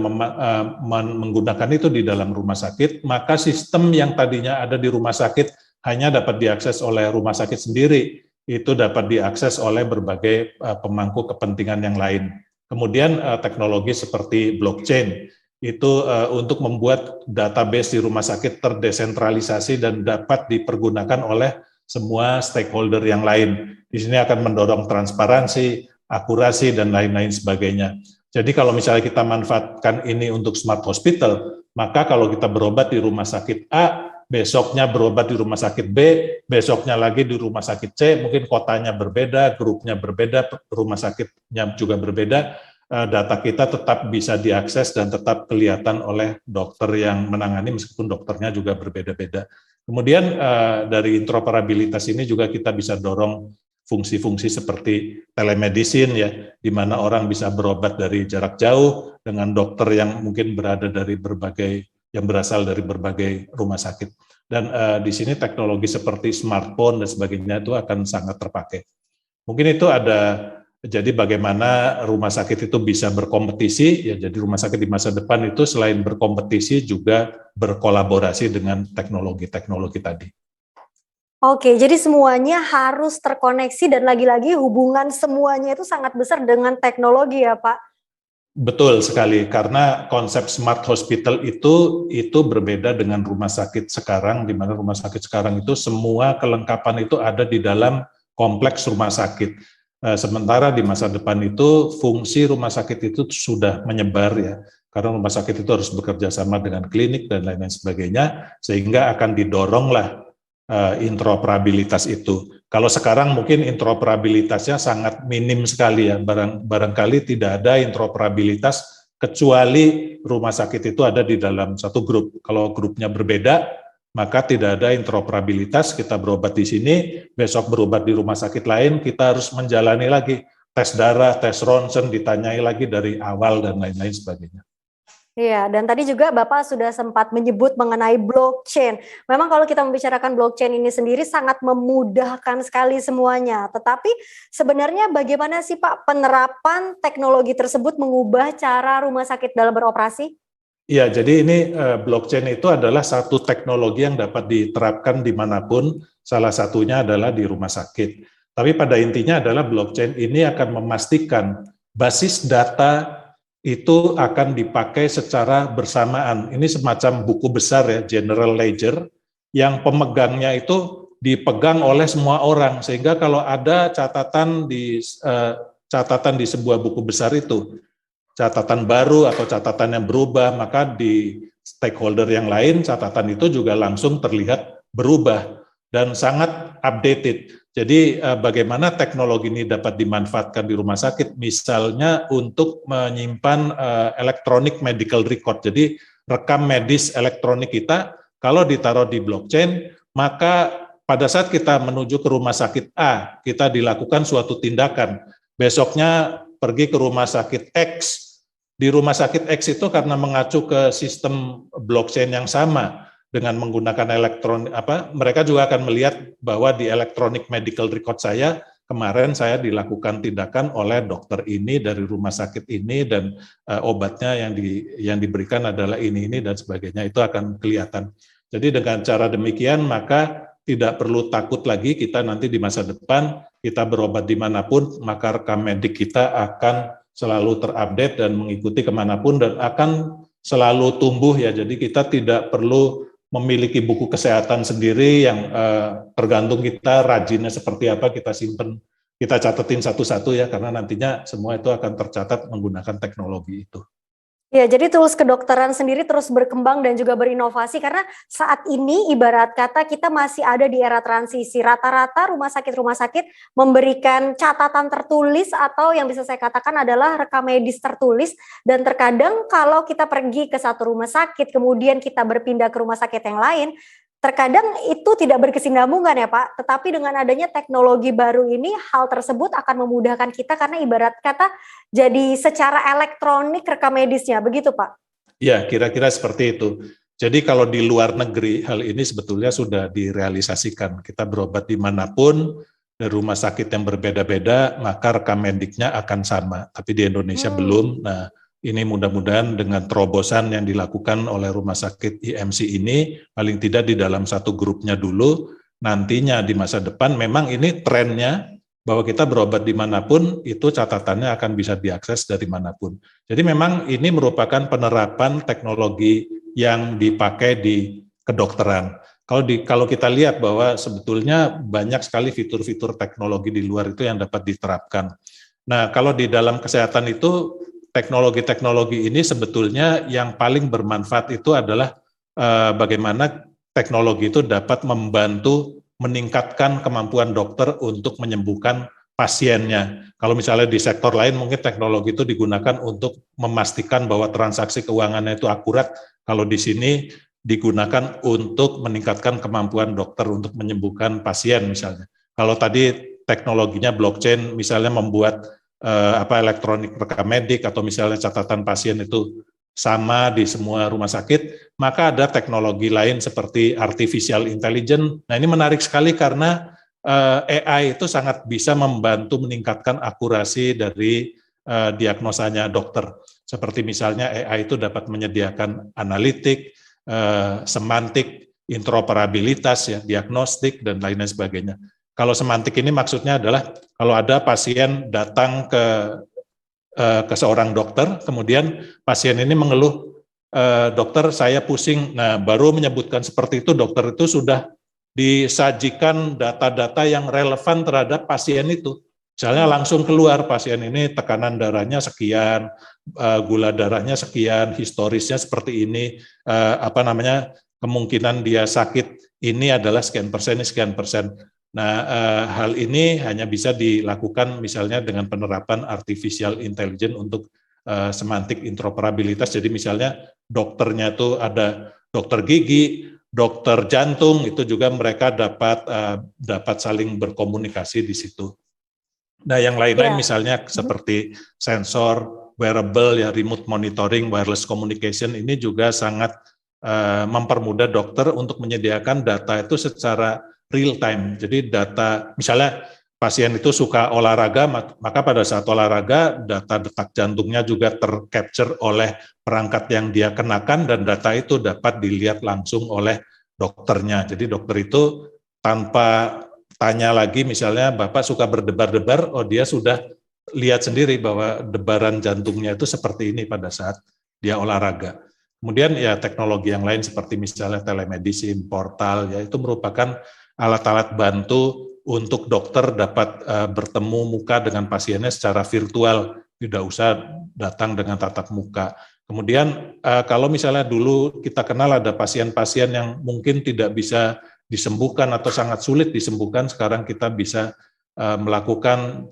menggunakan itu di dalam rumah sakit, maka sistem yang tadinya ada di rumah sakit hanya dapat diakses oleh rumah sakit sendiri, itu dapat diakses oleh berbagai pemangku kepentingan yang lain. Kemudian teknologi seperti blockchain, itu untuk membuat database di rumah sakit terdesentralisasi dan dapat dipergunakan oleh semua stakeholder yang lain. Di sini akan mendorong transparansi, akurasi, dan lain-lain sebagainya. Jadi kalau misalnya kita manfaatkan ini untuk smart hospital, maka kalau kita berobat di rumah sakit A, besoknya berobat di rumah sakit B, besoknya lagi di rumah sakit C, mungkin kotanya berbeda, grupnya berbeda, rumah sakitnya juga berbeda, data kita tetap bisa diakses dan tetap kelihatan oleh dokter yang menangani meskipun dokternya juga berbeda-beda. Kemudian dari interoperabilitas ini juga kita bisa dorong fungsi-fungsi seperti telemedicine ya, di mana orang bisa berobat dari jarak jauh dengan dokter yang mungkin berada dari yang berasal dari berbagai rumah sakit. Dan di sini teknologi seperti smartphone dan sebagainya itu akan sangat terpakai. Mungkin itu ada Jadi bagaimana rumah sakit itu bisa berkompetisi, ya jadi rumah sakit di masa depan itu selain berkompetisi juga berkolaborasi dengan teknologi-teknologi tadi. Oke, jadi semuanya harus terkoneksi dan lagi-lagi hubungan semuanya itu sangat besar dengan teknologi ya Pak? Betul sekali, karena konsep smart hospital itu berbeda dengan rumah sakit sekarang, di mana rumah sakit sekarang itu semua kelengkapan itu ada di dalam kompleks rumah sakit. Sementara di masa depan itu fungsi rumah sakit itu sudah menyebar ya, karena rumah sakit itu harus bekerja sama dengan klinik dan lain-lain sebagainya, sehingga akan didoronglah interoperabilitas itu. Kalau sekarang mungkin interoperabilitasnya sangat minim sekali ya, barangkali tidak ada interoperabilitas kecuali rumah sakit itu ada di dalam satu grup. Kalau grupnya berbeda, maka tidak ada interoperabilitas, kita berobat di sini, besok berobat di rumah sakit lain, kita harus menjalani lagi tes darah, tes ronsen, ditanyai lagi dari awal dan lain-lain sebagainya. Iya, dan tadi juga Bapak sudah sempat menyebut mengenai blockchain. Memang kalau kita membicarakan blockchain ini sendiri sangat memudahkan sekali semuanya. Tetapi sebenarnya bagaimana sih Pak penerapan teknologi tersebut mengubah cara rumah sakit dalam beroperasi? Iya, jadi ini blockchain itu adalah satu teknologi yang dapat diterapkan dimanapun, salah satunya adalah di rumah sakit. Tapi pada intinya adalah blockchain ini akan memastikan basis data itu akan dipakai secara bersamaan. Ini semacam buku besar ya, General Ledger, yang pemegangnya itu dipegang oleh semua orang, sehingga kalau ada catatan di sebuah buku besar itu, catatan baru atau catatan yang berubah, maka di stakeholder yang lain catatan itu juga langsung terlihat berubah dan sangat updated. Jadi bagaimana teknologi ini dapat dimanfaatkan di rumah sakit, misalnya untuk menyimpan electronic medical record. Jadi rekam medis elektronik kita kalau ditaruh di blockchain, maka pada saat kita menuju ke rumah sakit A, kita dilakukan suatu tindakan. Besoknya pergi ke rumah sakit X. Di rumah sakit X itu karena mengacu ke sistem blockchain yang sama dengan menggunakan mereka juga akan melihat bahwa di electronic medical record saya kemarin saya dilakukan tindakan oleh dokter ini dari rumah sakit ini dan obatnya yang diberikan adalah ini dan sebagainya, itu akan kelihatan. Jadi dengan cara demikian maka tidak perlu takut lagi kita nanti di masa depan kita berobat dimanapun, maka rekam medik kita akan selalu terupdate dan mengikuti kemanapun dan akan selalu tumbuh ya. Jadi kita tidak perlu memiliki buku kesehatan sendiri yang tergantung kita rajinnya seperti apa, kita simpen, kita catetin satu-satu ya, karena nantinya semua itu akan tercatat menggunakan teknologi itu. Ya, jadi tools kedokteran sendiri terus berkembang dan juga berinovasi karena saat ini ibarat kata kita masih ada di era transisi. Rata-rata rumah sakit memberikan catatan tertulis atau yang bisa saya katakan adalah rekam medis tertulis, dan terkadang kalau kita pergi ke satu rumah sakit kemudian kita berpindah ke rumah sakit yang lain, terkadang itu tidak berkesinambungan ya Pak, tetapi dengan adanya teknologi baru ini hal tersebut akan memudahkan kita karena ibarat kata jadi secara elektronik rekam medisnya, begitu Pak? Ya, kira-kira seperti itu. Jadi kalau di luar negeri hal ini sebetulnya sudah direalisasikan. Kita berobat dimanapun, dari rumah sakit yang berbeda-beda, maka rekam mediknya akan sama. Tapi di Indonesia belum. Nah, ini mudah-mudahan dengan terobosan yang dilakukan oleh rumah sakit IMC ini, paling tidak di dalam satu grupnya dulu, nantinya di masa depan memang ini trennya, bahwa kita berobat dimanapun, itu catatannya akan bisa diakses dari manapun. Jadi memang ini merupakan penerapan teknologi yang dipakai di kedokteran. Kalau kita lihat bahwa sebetulnya banyak sekali fitur-fitur teknologi di luar itu yang dapat diterapkan. Nah, kalau di dalam kesehatan itu, teknologi-teknologi ini sebetulnya yang paling bermanfaat itu adalah bagaimana teknologi itu dapat membantu meningkatkan kemampuan dokter untuk menyembuhkan pasiennya. Kalau misalnya di sektor lain mungkin teknologi itu digunakan untuk memastikan bahwa transaksi keuangannya itu akurat. Kalau di sini digunakan untuk meningkatkan kemampuan dokter untuk menyembuhkan pasien misalnya. Kalau tadi teknologinya blockchain misalnya membuat elektronik rekam medik atau misalnya catatan pasien itu sama di semua rumah sakit, maka ada teknologi lain seperti artificial intelligence. Nah, ini menarik sekali karena AI itu sangat bisa membantu meningkatkan akurasi dari diagnosanya dokter. Seperti misalnya AI itu dapat menyediakan analitik, semantik, interoperabilitas, ya, diagnostik, dan lain-lain sebagainya. Kalau semantik ini maksudnya adalah kalau ada pasien datang ke seorang dokter, kemudian pasien ini mengeluh, dokter saya pusing, nah baru menyebutkan seperti itu, dokter itu sudah disajikan data-data yang relevan terhadap pasien itu. Misalnya langsung keluar pasien ini tekanan darahnya sekian, gula darahnya sekian, historisnya seperti ini, kemungkinan dia sakit ini adalah sekian persen, ini sekian persen. Nah, hal ini hanya bisa dilakukan misalnya dengan penerapan artificial intelligence untuk semantik interoperabilitas. Jadi misalnya dokternya itu ada dokter gigi, dokter jantung, itu juga mereka dapat saling berkomunikasi di situ. Nah, yang lain-lain misalnya seperti sensor, wearable, ya, remote monitoring, wireless communication, ini juga sangat mempermudah dokter untuk menyediakan data itu secara real time. Jadi data, misalnya pasien itu suka olahraga, maka pada saat olahraga data detak jantungnya juga tercapture oleh perangkat yang dia kenakan, dan data itu dapat dilihat langsung oleh dokternya. Jadi dokter itu tanpa tanya lagi, misalnya Bapak suka berdebar-debar, oh dia sudah lihat sendiri bahwa debaran jantungnya itu seperti ini pada saat dia olahraga. Kemudian ya teknologi yang lain seperti misalnya telemedicine, portal, ya itu merupakan alat-alat bantu untuk dokter dapat bertemu muka dengan pasiennya secara virtual, tidak usah datang dengan tatap muka. Kemudian kalau misalnya dulu kita kenal ada pasien-pasien yang mungkin tidak bisa disembuhkan atau sangat sulit disembuhkan, sekarang kita bisa melakukan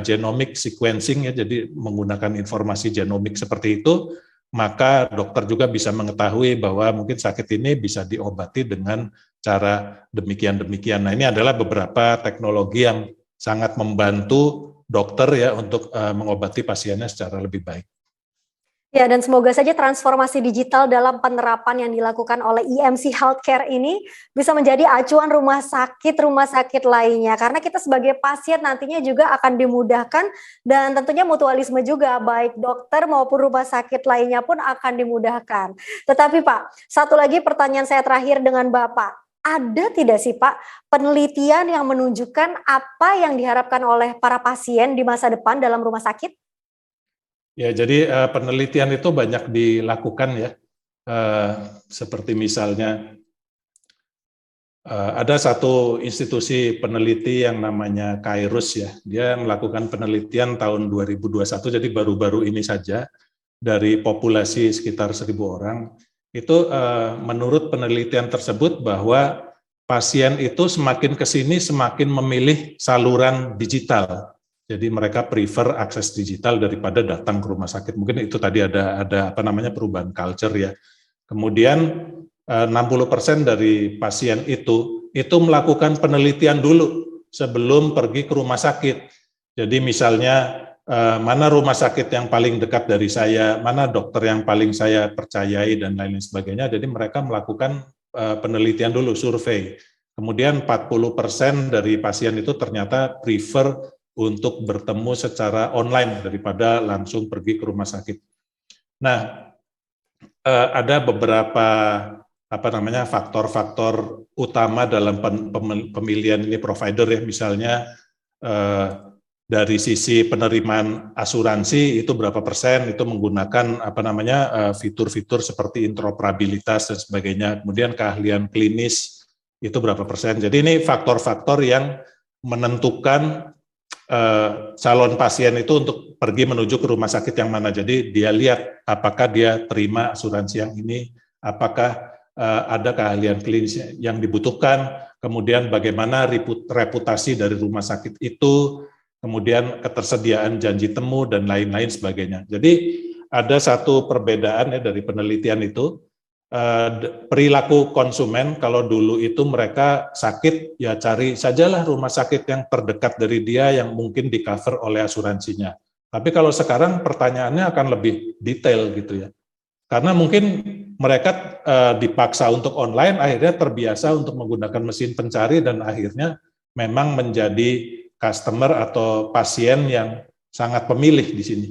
genomic sequencing, ya, jadi menggunakan informasi genomik seperti itu, maka dokter juga bisa mengetahui bahwa mungkin sakit ini bisa diobati dengan cara demikian-demikian. Nah, ini adalah beberapa teknologi yang sangat membantu dokter ya untuk mengobati pasiennya secara lebih baik. Ya, dan semoga saja transformasi digital dalam penerapan yang dilakukan oleh EMC Healthcare ini bisa menjadi acuan rumah sakit lainnya. Karena kita sebagai pasien nantinya juga akan dimudahkan, dan tentunya mutualisme juga, baik dokter maupun rumah sakit lainnya pun akan dimudahkan. Tetapi Pak, satu lagi pertanyaan saya terakhir dengan Bapak. Ada tidak sih Pak penelitian yang menunjukkan apa yang diharapkan oleh para pasien di masa depan dalam rumah sakit? Ya, jadi penelitian itu banyak dilakukan ya, seperti misalnya ada satu institusi peneliti yang namanya Kairos ya, dia melakukan penelitian tahun 2021, jadi baru-baru ini saja, dari populasi sekitar 1.000 orang, itu menurut penelitian tersebut bahwa pasien itu semakin ke sini semakin memilih saluran digital. Jadi mereka prefer akses digital daripada datang ke rumah sakit. Mungkin itu tadi ada perubahan culture ya. Kemudian 60% dari pasien itu melakukan penelitian dulu sebelum pergi ke rumah sakit. Jadi misalnya mana rumah sakit yang paling dekat dari saya, mana dokter yang paling saya percayai dan lain-lain sebagainya. Jadi mereka melakukan penelitian dulu, survei. Kemudian 40% dari pasien itu ternyata prefer untuk bertemu secara online daripada langsung pergi ke rumah sakit. Nah, ada beberapa faktor-faktor utama dalam pemilihan ini provider ya, misalnya dari sisi penerimaan asuransi itu berapa persen itu menggunakan fitur-fitur seperti interoperabilitas dan sebagainya. Kemudian keahlian klinis itu berapa persen. Jadi ini faktor-faktor yang menentukan calon pasien itu untuk pergi menuju ke rumah sakit yang mana. Jadi dia lihat apakah dia terima asuransi yang ini, apakah ada keahlian klinis yang dibutuhkan, kemudian bagaimana reputasi dari rumah sakit itu, kemudian ketersediaan janji temu dan lain-lain sebagainya. Jadi ada satu perbedaan ya dari penelitian itu. Perilaku konsumen, kalau dulu itu mereka sakit ya cari sajalah rumah sakit yang terdekat dari dia yang mungkin di cover oleh asuransinya. Tapi kalau sekarang pertanyaannya akan lebih detail gitu ya, karena mungkin mereka dipaksa untuk online, akhirnya terbiasa untuk menggunakan mesin pencari dan akhirnya memang menjadi customer atau pasien yang sangat pemilih di sini.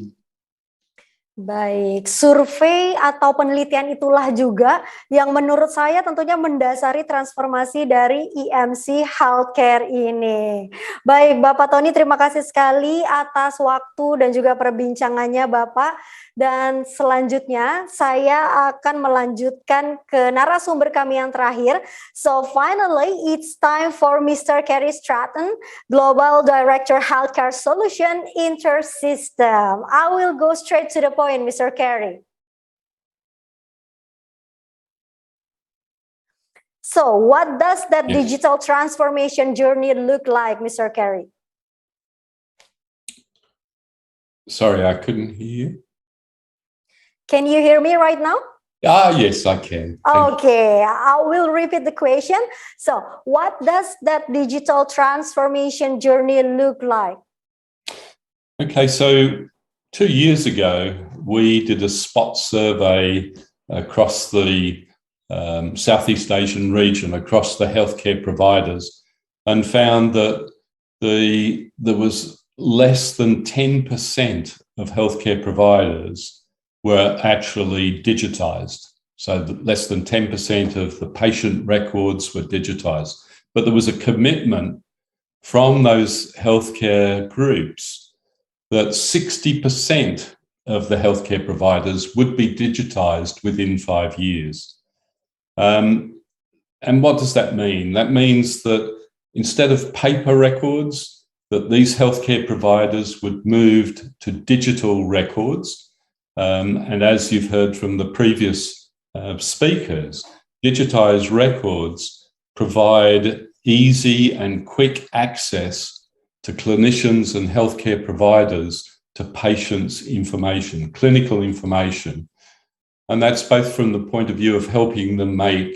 Baik, survei atau penelitian itulah juga yang menurut saya tentunya mendasari transformasi dari EMC Healthcare ini. Baik, Bapak Tony, terima kasih sekali atas waktu dan juga perbincangannya Bapak. Dan selanjutnya saya akan melanjutkan ke narasumber kami yang terakhir. So finally, it's time for Mr. Kerry Stratton, Global Director Healthcare Solution Intersystem. I will go straight to the point, Mr. Kerry. So what does that digital transformation journey look like, Mr. Kerry? Sorry, I couldn't hear you. Can you hear me right now? Yes, I can. Okay, I will repeat the question. So what does that digital transformation journey look like? Okay, so 2 years ago, we did a spot survey across the Southeast Asian region, across the healthcare providers, and found that there was less than 10% of healthcare providers were actually digitized. So less than 10% of the patient records were digitized. But there was a commitment from those healthcare groups that 60% of the healthcare providers would be digitized within 5 years. And what does that mean? That means that instead of paper records, that these healthcare providers would move to digital records. And as you've heard from the previous speakers, digitized records provide easy and quick access to clinicians and healthcare providers to patients' information, clinical information. And that's both from the point of view of helping them make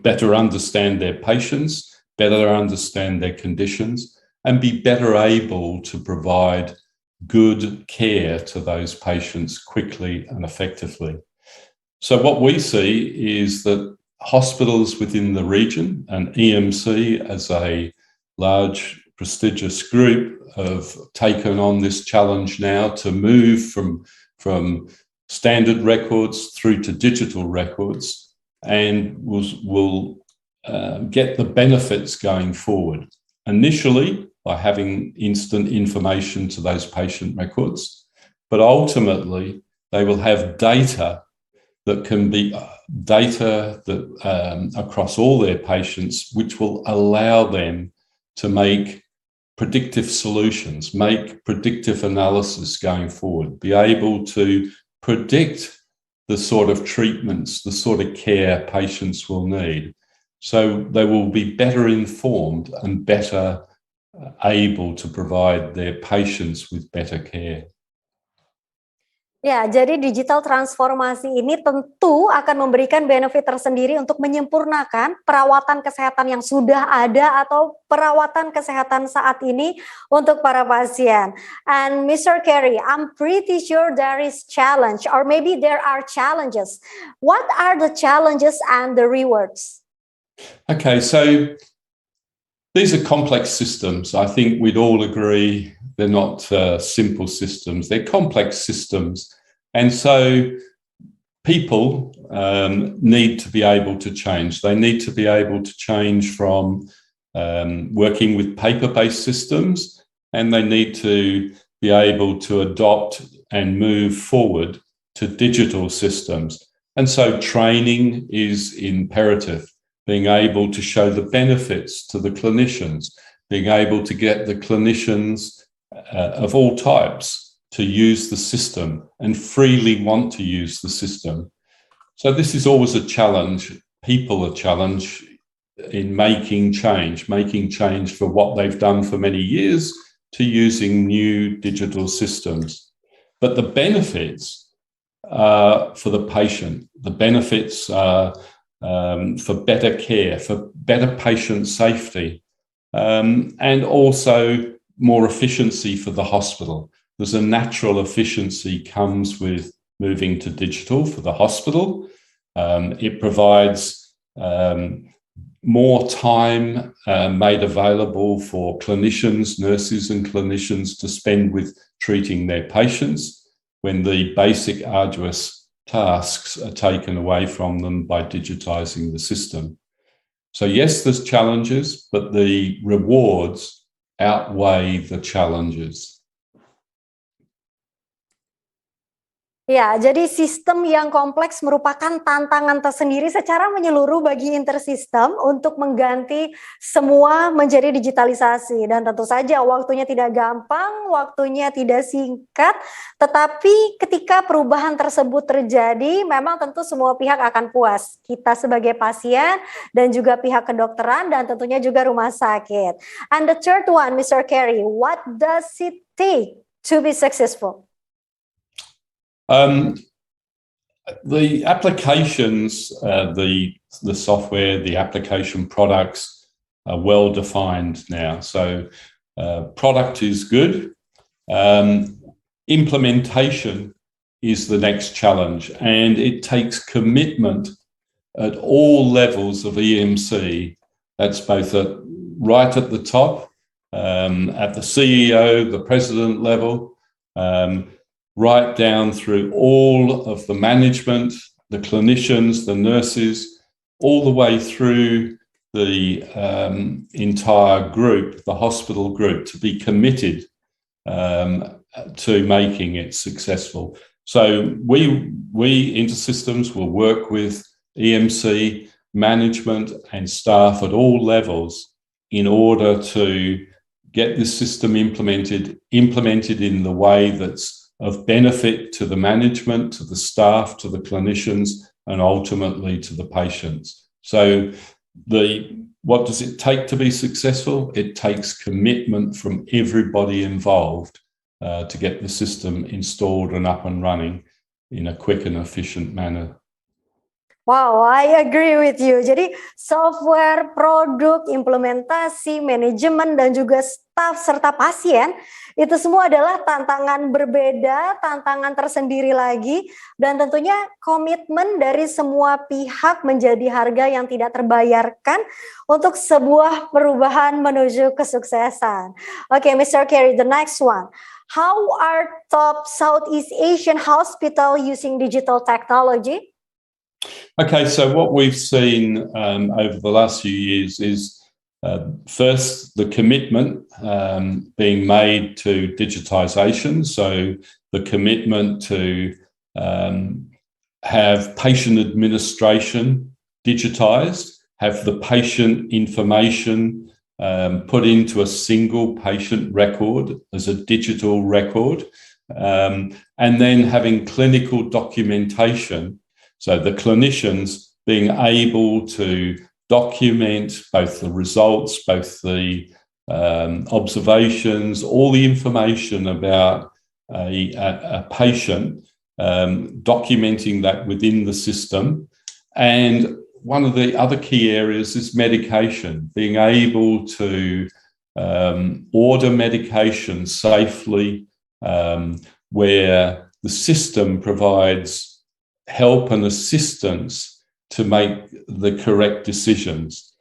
better understand their patients, better understand their conditions, and be better able to provide good care to those patients quickly and effectively. So what we see is that hospitals within the region and EMC as a large prestigious group have taken on this challenge now to move from standard records through to digital records, and will get the benefits going forward. Initially, by having instant information to those patient records, but ultimately they will have data that can be across all their patients, which will allow them to make predictive solutions, make predictive analysis going forward, be able to predict the sort of treatments, the sort of care patients will need. So they will be better informed and better able to provide their patients with better care. Ya, jadi digital transformasi ini tentu akan memberikan benefit tersendiri untuk menyempurnakan perawatan kesehatan yang sudah ada atau perawatan kesehatan saat ini untuk para pasien. And Mr. Kerry, I'm pretty sure there is challenge, or maybe there are challenges. What are the challenges and the rewards? Okay, so these are complex systems. I think we'd all agree they're not simple systems. They're complex systems. And so people need to be able to change. They need to be able to change from working with paper-based systems, and they need to be able to adopt and move forward to digital systems. And so training is imperative. Being able to show the benefits to the clinicians, being able to get the clinicians of all types to use the system and freely want to use the system. So this is always a challenge. People are challenged in making change for what they've done for many years to using new digital systems. But the benefits are for the patient. The benefits are for better care, for better patient safety, and also more efficiency for the hospital. There's a natural efficiency comes with moving to digital for the hospital. It provides more time made available for clinicians, nurses and clinicians to spend with treating their patients when the basic arduous tasks are taken away from them by digitising the system. So yes, there's challenges, but the rewards outweigh the challenges. Ya, jadi sistem yang kompleks merupakan tantangan tersendiri secara menyeluruh bagi intersistem untuk mengganti semua menjadi digitalisasi. Dan tentu saja waktunya tidak gampang, waktunya tidak singkat, tetapi ketika perubahan tersebut terjadi, memang tentu semua pihak akan puas. Kita sebagai pasien dan juga pihak kedokteran dan tentunya juga rumah sakit. And the third one, Mr. Carey, what does it take to be successful? The applications, the software, the application products are well defined now. So product is good. Implementation is the next challenge, and it takes commitment at all levels of EMC. That's both right at the top, at the CEO, the president level, right down through all of the management, the clinicians, the nurses, all the way through the entire group, the hospital group, to be committed to making it successful. So we InterSystems will work with EMC, management and staff at all levels in order to get this system implemented in the way that's of benefit to the management, to the staff, to the clinicians, and ultimately to the patients. So what does it take to be successful? It takes commitment from everybody involved to get the system installed and up and running in a quick and efficient manner. Wow, I agree with you. Jadi software, produk, implementasi, manajemen, dan juga staf serta pasien itu semua adalah tantangan berbeda, tantangan tersendiri lagi, dan tentunya komitmen dari semua pihak menjadi harga yang tidak terbayarkan untuk sebuah perubahan menuju kesuksesan. Okay, Mr. Carey, the next one. How are top Southeast Asian hospital using digital technology? Okay, so what we've seen over the last few years is first the commitment being made to digitisation. So the commitment to have patient administration digitised, have the patient information put into a single patient record as a digital record, and then having clinical documentation. So the clinicians being able to document both the results, both the observations, all the information about a patient, documenting that within the system. And one of the other key areas is medication, being able to order medication safely, where the system provides help and assistance to make the correct decisions.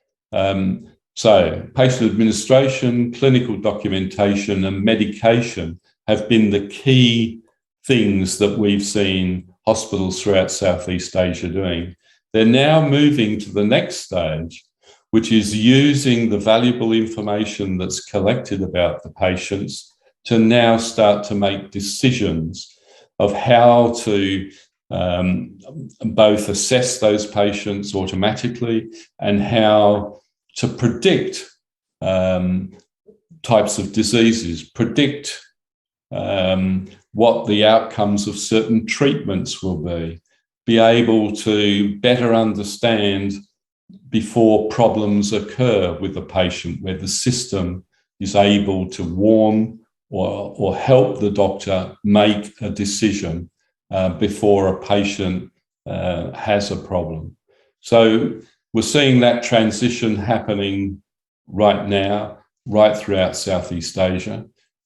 So patient administration, clinical documentation and medication have been the key things that we've seen hospitals throughout Southeast Asia doing. They're now moving to the next stage, which is using the valuable information that's collected about the patients to now start to make decisions of how to both assess those patients automatically and how to predict types of diseases, predict what the outcomes of certain treatments will be able to better understand before problems occur with the patient, where the system is able to warn or help the doctor make a decision before a patient has a problem. So we're seeing that transition happening right now, right throughout Southeast Asia.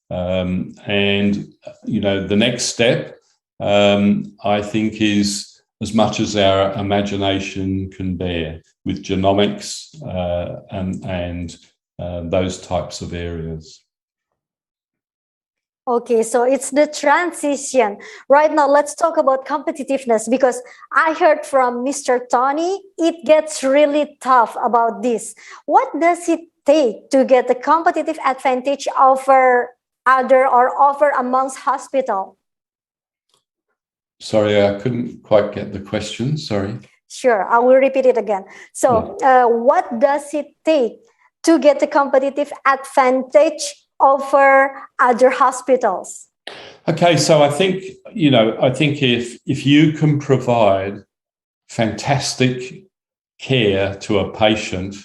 And, you know, the next step, I think, is as much as our imagination can bear. with genomics and those types of areas. Okay, so it's the transition. Right now, let's talk about competitiveness because I heard from Mr. Tony, it gets really tough about this. What does it take to get the competitive advantage over amongst hospital? Sorry, I couldn't quite get the question. Sorry. Sure, I will repeat it again. So, what does it take to get the competitive advantage over other hospitals? Okay, so I think if you can provide fantastic care to a patient,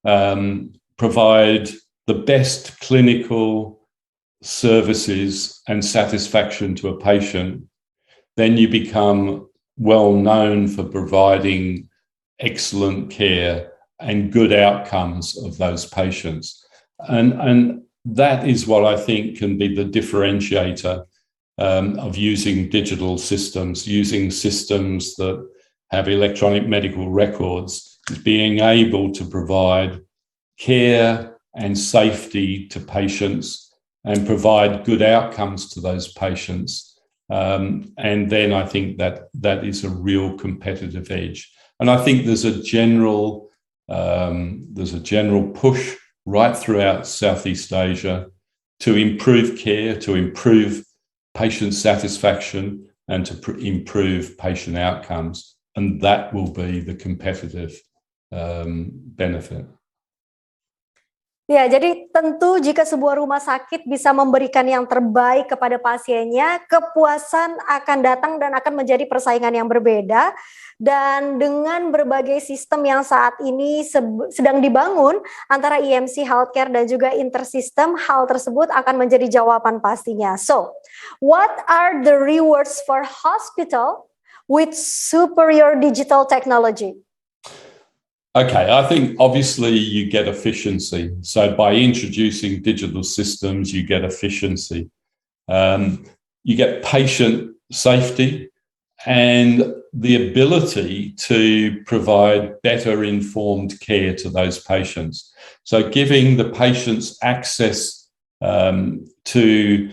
provide the best clinical services and satisfaction to a patient, then you become well known for providing excellent care and good outcomes of those patients. And that is what I think can be the differentiator of using digital systems, using systems that have electronic medical records, is being able to provide care and safety to patients and provide good outcomes to those patients. And then I think that is a real competitive edge. And I think there's a general push right throughout Southeast Asia to improve care, to improve patient satisfaction, and to improve patient outcomes. And that will be the competitive benefit. Ya, jadi tentu jika sebuah rumah sakit bisa memberikan yang terbaik kepada pasiennya, kepuasan akan datang dan akan menjadi persaingan yang berbeda. Dan dengan berbagai sistem yang saat ini sedang dibangun antara EMC Healthcare dan juga Intersystem, hal tersebut akan menjadi jawaban pastinya. So, what are the rewards for hospital with superior digital technology? Okay, I think obviously you get efficiency. So by introducing digital systems, you get efficiency. You get patient safety and the ability to provide better informed care to those patients. So giving the patients access to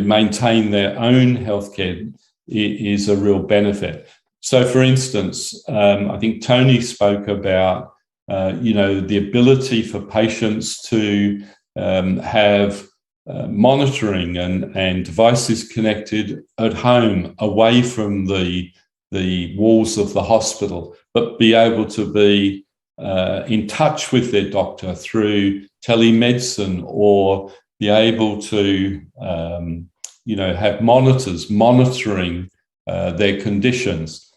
maintain their own healthcare is a real benefit. So, for instance, I think Tony spoke about, the ability for patients to have monitoring and devices connected at home, away from the walls of the hospital, but be able to be in touch with their doctor through telemedicine, or be able to, have monitors monitoring their conditions.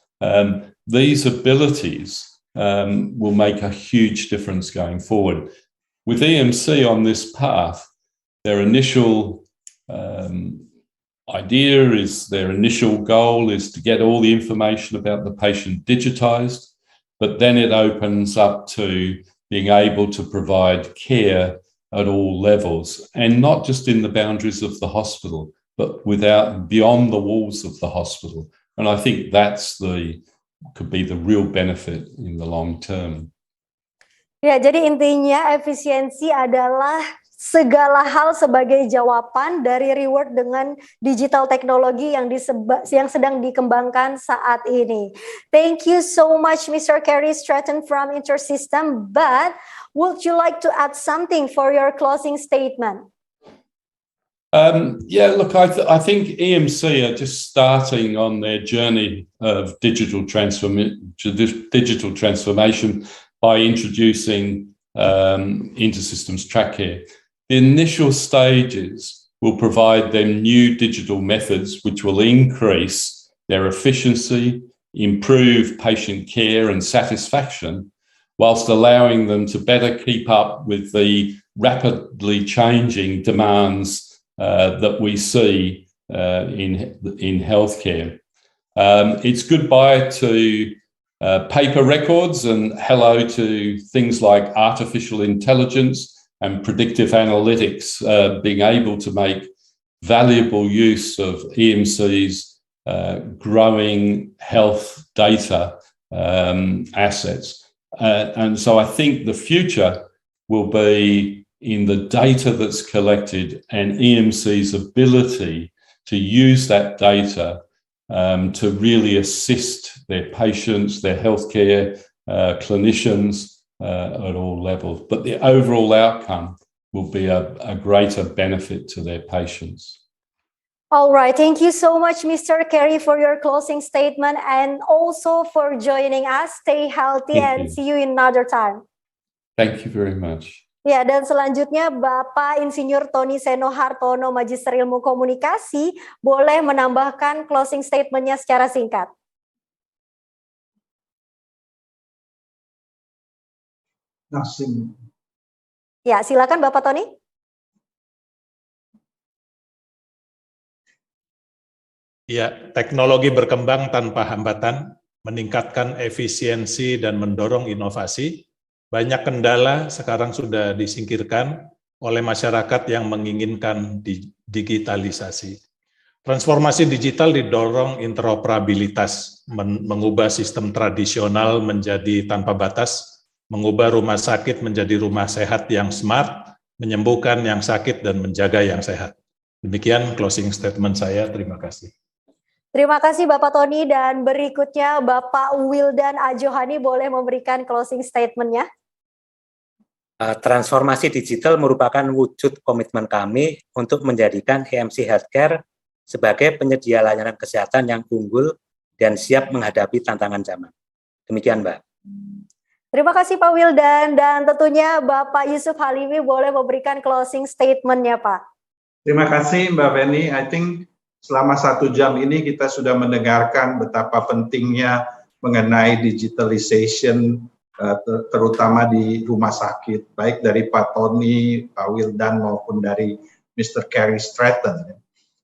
These abilities will make a huge difference going forward. With EMC on this path, their initial their initial goal is to get all the information about the patient digitized, but then it opens up to being able to provide care at all levels, and not just in the boundaries of the hospital, but beyond the walls of the hospital. And I think could be the real benefit in the long term. Ya, jadi intinya efisiensi adalah segala hal sebagai jawaban dari reward dengan digital teknologi yang sedang dikembangkan saat ini. Thank you so much, Mr. Kerry Stratton from Intersystem. But would you like to add something for your closing statement? I think EMC are just starting on their journey of digital transformation by introducing Intersystems TrackCare. The initial stages will provide them new digital methods which will increase their efficiency, improve patient care and satisfaction, whilst allowing them to better keep up with the rapidly changing demands that we see in healthcare. It's goodbye to paper records and hello to things like artificial intelligence and predictive analytics, being able to make valuable use of EMC's growing health data assets. And so I think the future will be in the data that's collected and EMC's ability to use that data to really assist their patients, their healthcare clinicians at all levels. But the overall outcome will be a greater benefit to their patients. All right, thank you so much, Mr. Carey, for your closing statement and also for joining us. Stay healthy and see you in another time. Thank you very much. Ya, dan selanjutnya Bapak Insinyur Tony Seno Hartono, Magister Ilmu Komunikasi, boleh menambahkan closing statement-nya secara singkat. Ya, silakan Bapak Tony. Ya, teknologi berkembang tanpa hambatan, meningkatkan efisiensi dan mendorong inovasi. Banyak kendala sekarang sudah disingkirkan oleh masyarakat yang menginginkan digitalisasi. Transformasi digital didorong interoperabilitas, mengubah sistem tradisional menjadi tanpa batas, mengubah rumah sakit menjadi rumah sehat yang smart, menyembuhkan yang sakit dan menjaga yang sehat. Demikian closing statement saya, terima kasih. Terima kasih Bapak Tony, dan berikutnya Bapak Wildan Ajohani boleh memberikan closing statement-nya. Transformasi digital merupakan wujud komitmen kami untuk menjadikan EMC Healthcare sebagai penyedia layanan kesehatan yang unggul dan siap menghadapi tantangan zaman. Demikian, Mbak. Terima kasih Pak Wildan, dan tentunya Bapak Yusuf Halimi boleh memberikan closing statement-nya, Pak. Terima kasih Mbak Feni. I think selama 1 jam ini kita sudah mendengarkan betapa pentingnya mengenai digitalization, terutama di rumah sakit, baik dari Pak Tony, Pak Wildan maupun dari Mr. Carey Stratton.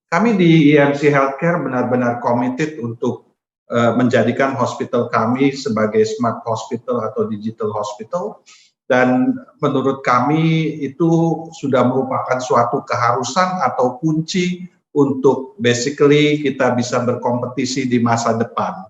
Kami di EMC Healthcare benar-benar committed untuk menjadikan hospital kami sebagai smart hospital atau digital hospital, dan menurut kami itu sudah merupakan suatu keharusan atau kunci untuk basically kita bisa berkompetisi di masa depan.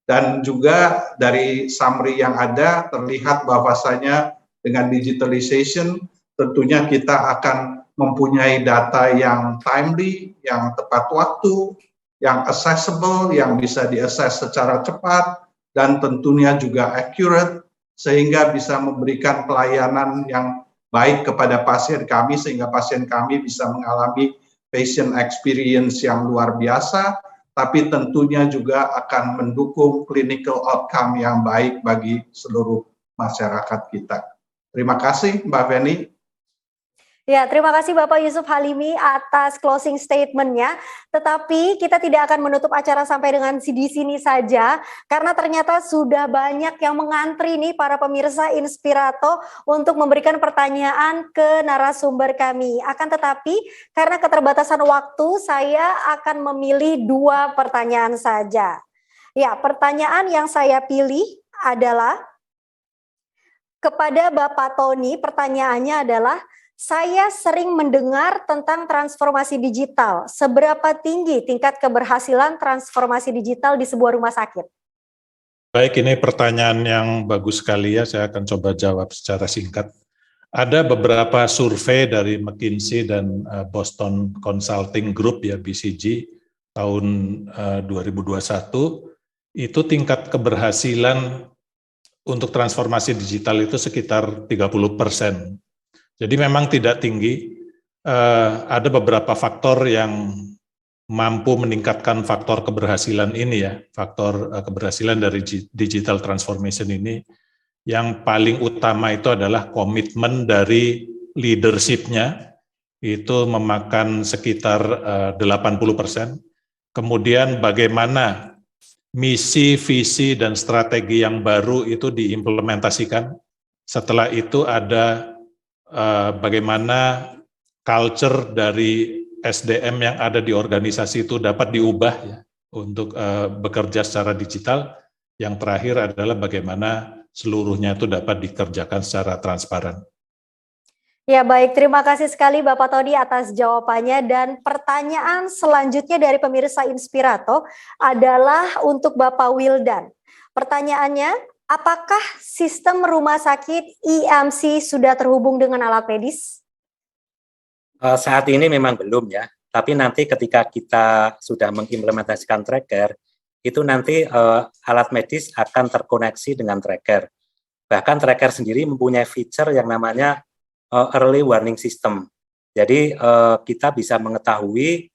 Dan juga dari summary yang ada terlihat bahwasanya dengan digitalization tentunya kita akan mempunyai data yang timely, yang tepat waktu, yang accessible, yang bisa diakses secara cepat, dan tentunya juga accurate, sehingga bisa memberikan pelayanan yang baik kepada pasien kami, sehingga pasien kami bisa mengalami patient experience yang luar biasa, tapi tentunya juga akan mendukung clinical outcome yang baik bagi seluruh masyarakat kita. Terima kasih Mbak Feni. Ya, terima kasih Bapak Yusuf Halimi atas closing statement-nya. Tetapi kita tidak akan menutup acara sampai dengan di sini saja, karena ternyata sudah banyak yang mengantri nih para pemirsa Inspirato untuk memberikan pertanyaan ke narasumber kami. Akan tetapi karena keterbatasan waktu, saya akan memilih 2 pertanyaan saja. Ya, pertanyaan yang saya pilih adalah kepada Bapak Tony. Pertanyaannya adalah, saya sering mendengar tentang transformasi digital. Seberapa tinggi tingkat keberhasilan transformasi digital di sebuah rumah sakit? Baik, ini pertanyaan yang bagus sekali ya, saya akan coba jawab secara singkat. Ada beberapa survei dari McKinsey dan Boston Consulting Group ya, BCG, tahun 2021, itu tingkat keberhasilan untuk transformasi digital itu sekitar 30%. Jadi memang tidak tinggi, ada beberapa faktor yang mampu meningkatkan faktor keberhasilan ini ya, faktor keberhasilan dari digital transformation ini. Yang paling utama itu adalah komitmen dari leadership-nya, itu memakan sekitar 80%. Kemudian bagaimana misi, visi, dan strategi yang baru itu diimplementasikan. Setelah itu ada bagaimana culture dari SDM yang ada di organisasi itu dapat diubah ya untuk bekerja secara digital. Yang terakhir adalah bagaimana seluruhnya itu dapat dikerjakan secara transparan. Ya baik, terima kasih sekali Bapak Tony atas jawabannya, dan pertanyaan selanjutnya dari pemirsa Inspirato adalah untuk Bapak Wildan. Pertanyaannya, apakah sistem rumah sakit IMC sudah terhubung dengan alat medis? Saat ini memang belum ya, tapi nanti ketika kita sudah mengimplementasikan tracker, itu nanti alat medis akan terkoneksi dengan tracker. Bahkan tracker sendiri mempunyai feature yang namanya early warning system. Jadi kita bisa mengetahui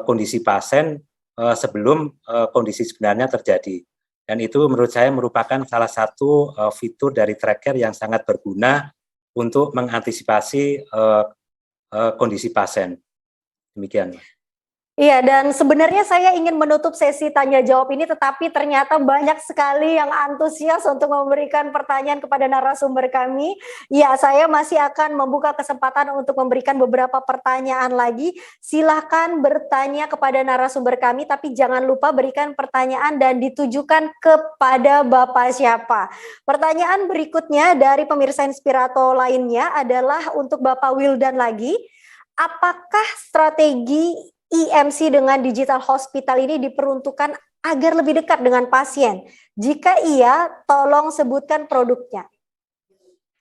kondisi pasien sebelum kondisi sebenarnya terjadi. Dan itu menurut saya merupakan salah satu fitur dari tracker yang sangat berguna untuk mengantisipasi kondisi pasien. Demikian. Iya, dan sebenarnya saya ingin menutup sesi tanya jawab ini, tetapi ternyata banyak sekali yang antusias untuk memberikan pertanyaan kepada narasumber kami. Ya, saya masih akan membuka kesempatan untuk memberikan beberapa pertanyaan lagi. Silahkan bertanya kepada narasumber kami, tapi jangan lupa berikan pertanyaan dan ditujukan kepada Bapak siapa. Pertanyaan berikutnya dari pemirsa Inspirato lainnya adalah untuk Bapak Wildan lagi. Apakah strategi IMC dengan digital hospital ini diperuntukkan agar lebih dekat dengan pasien? Jika iya, tolong sebutkan produknya.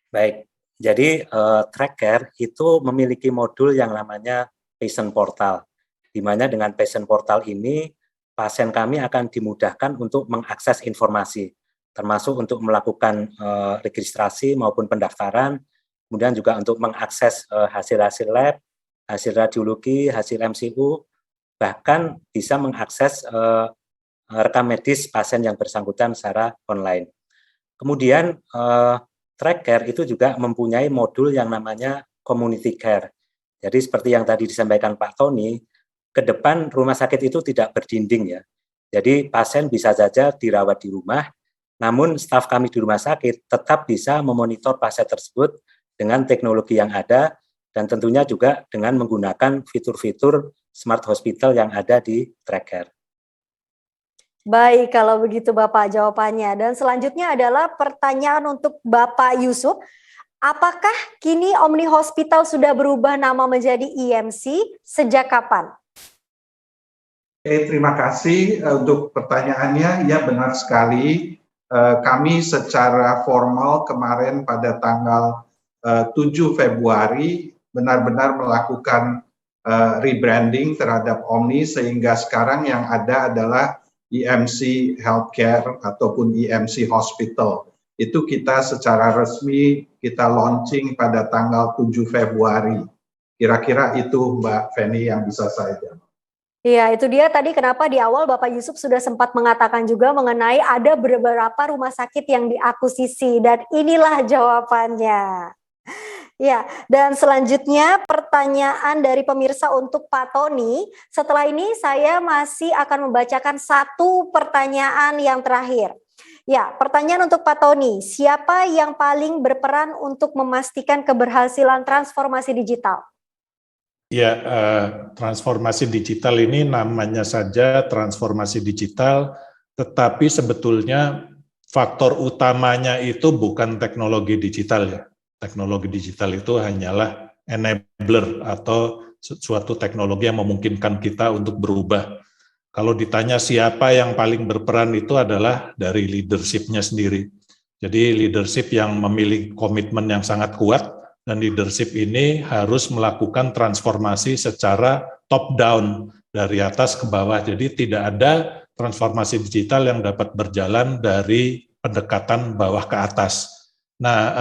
Baik, jadi tracker itu memiliki modul yang namanya patient portal, di mana dengan patient portal ini pasien kami akan dimudahkan untuk mengakses informasi, termasuk untuk melakukan registrasi maupun pendaftaran, kemudian juga untuk mengakses hasil-hasil lab, hasil radiologi, hasil MCU, bahkan bisa mengakses rekam medis pasien yang bersangkutan secara online. Kemudian tracker itu juga mempunyai modul yang namanya community care. Jadi seperti yang tadi disampaikan Pak Tony, ke depan rumah sakit itu tidak berdinding ya. Jadi pasien bisa saja dirawat di rumah, namun staf kami di rumah sakit tetap bisa memonitor pasien tersebut dengan teknologi yang ada, dan tentunya juga dengan menggunakan fitur-fitur smart hospital yang ada di tracker. Baik, kalau begitu Bapak jawabannya. Dan selanjutnya adalah pertanyaan untuk Bapak Yusuf. Apakah kini Omni Hospital sudah berubah nama menjadi IMC? Sejak kapan? Oke, terima kasih untuk pertanyaannya. Ya, benar sekali. Kami secara formal kemarin pada tanggal 7 Februari benar-benar melakukan rebranding terhadap Omni, sehingga sekarang yang ada adalah IMC Healthcare ataupun IMC Hospital. Itu kita secara resmi kita launching pada tanggal 7 Februari. Kira-kira itu Mbak Feni yang bisa saya jawab. Iya, itu dia tadi kenapa di awal Bapak Yusuf sudah sempat mengatakan juga mengenai ada beberapa rumah sakit yang diakuisisi, dan inilah jawabannya. Ya, dan selanjutnya pertanyaan dari pemirsa untuk Pak Tony. Setelah ini saya masih akan membacakan satu pertanyaan yang terakhir. Ya, pertanyaan untuk Pak Tony. Siapa yang paling berperan untuk memastikan keberhasilan transformasi digital? Ya, transformasi digital ini namanya saja transformasi digital, tetapi sebetulnya faktor utamanya itu bukan teknologi digital ya. Teknologi digital itu hanyalah enabler atau suatu teknologi yang memungkinkan kita untuk berubah. Kalau ditanya siapa yang paling berperan, itu adalah dari leadership-nya sendiri. Jadi leadership yang memiliki komitmen yang sangat kuat, dan leadership ini harus melakukan transformasi secara top down, dari atas ke bawah. Jadi tidak ada transformasi digital yang dapat berjalan dari pendekatan bawah ke atas. Nah,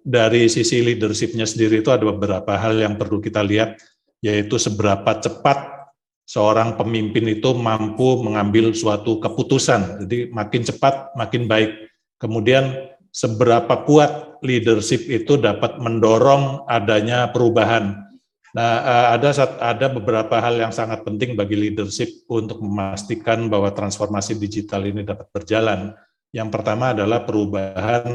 dari sisi leadership-nya sendiri itu ada beberapa hal yang perlu kita lihat, yaitu seberapa cepat seorang pemimpin itu mampu mengambil suatu keputusan. Jadi makin cepat, makin baik. Kemudian seberapa kuat leadership itu dapat mendorong adanya perubahan. Nah, ada beberapa hal yang sangat penting bagi leadership untuk memastikan bahwa transformasi digital ini dapat berjalan. Yang pertama adalah perubahan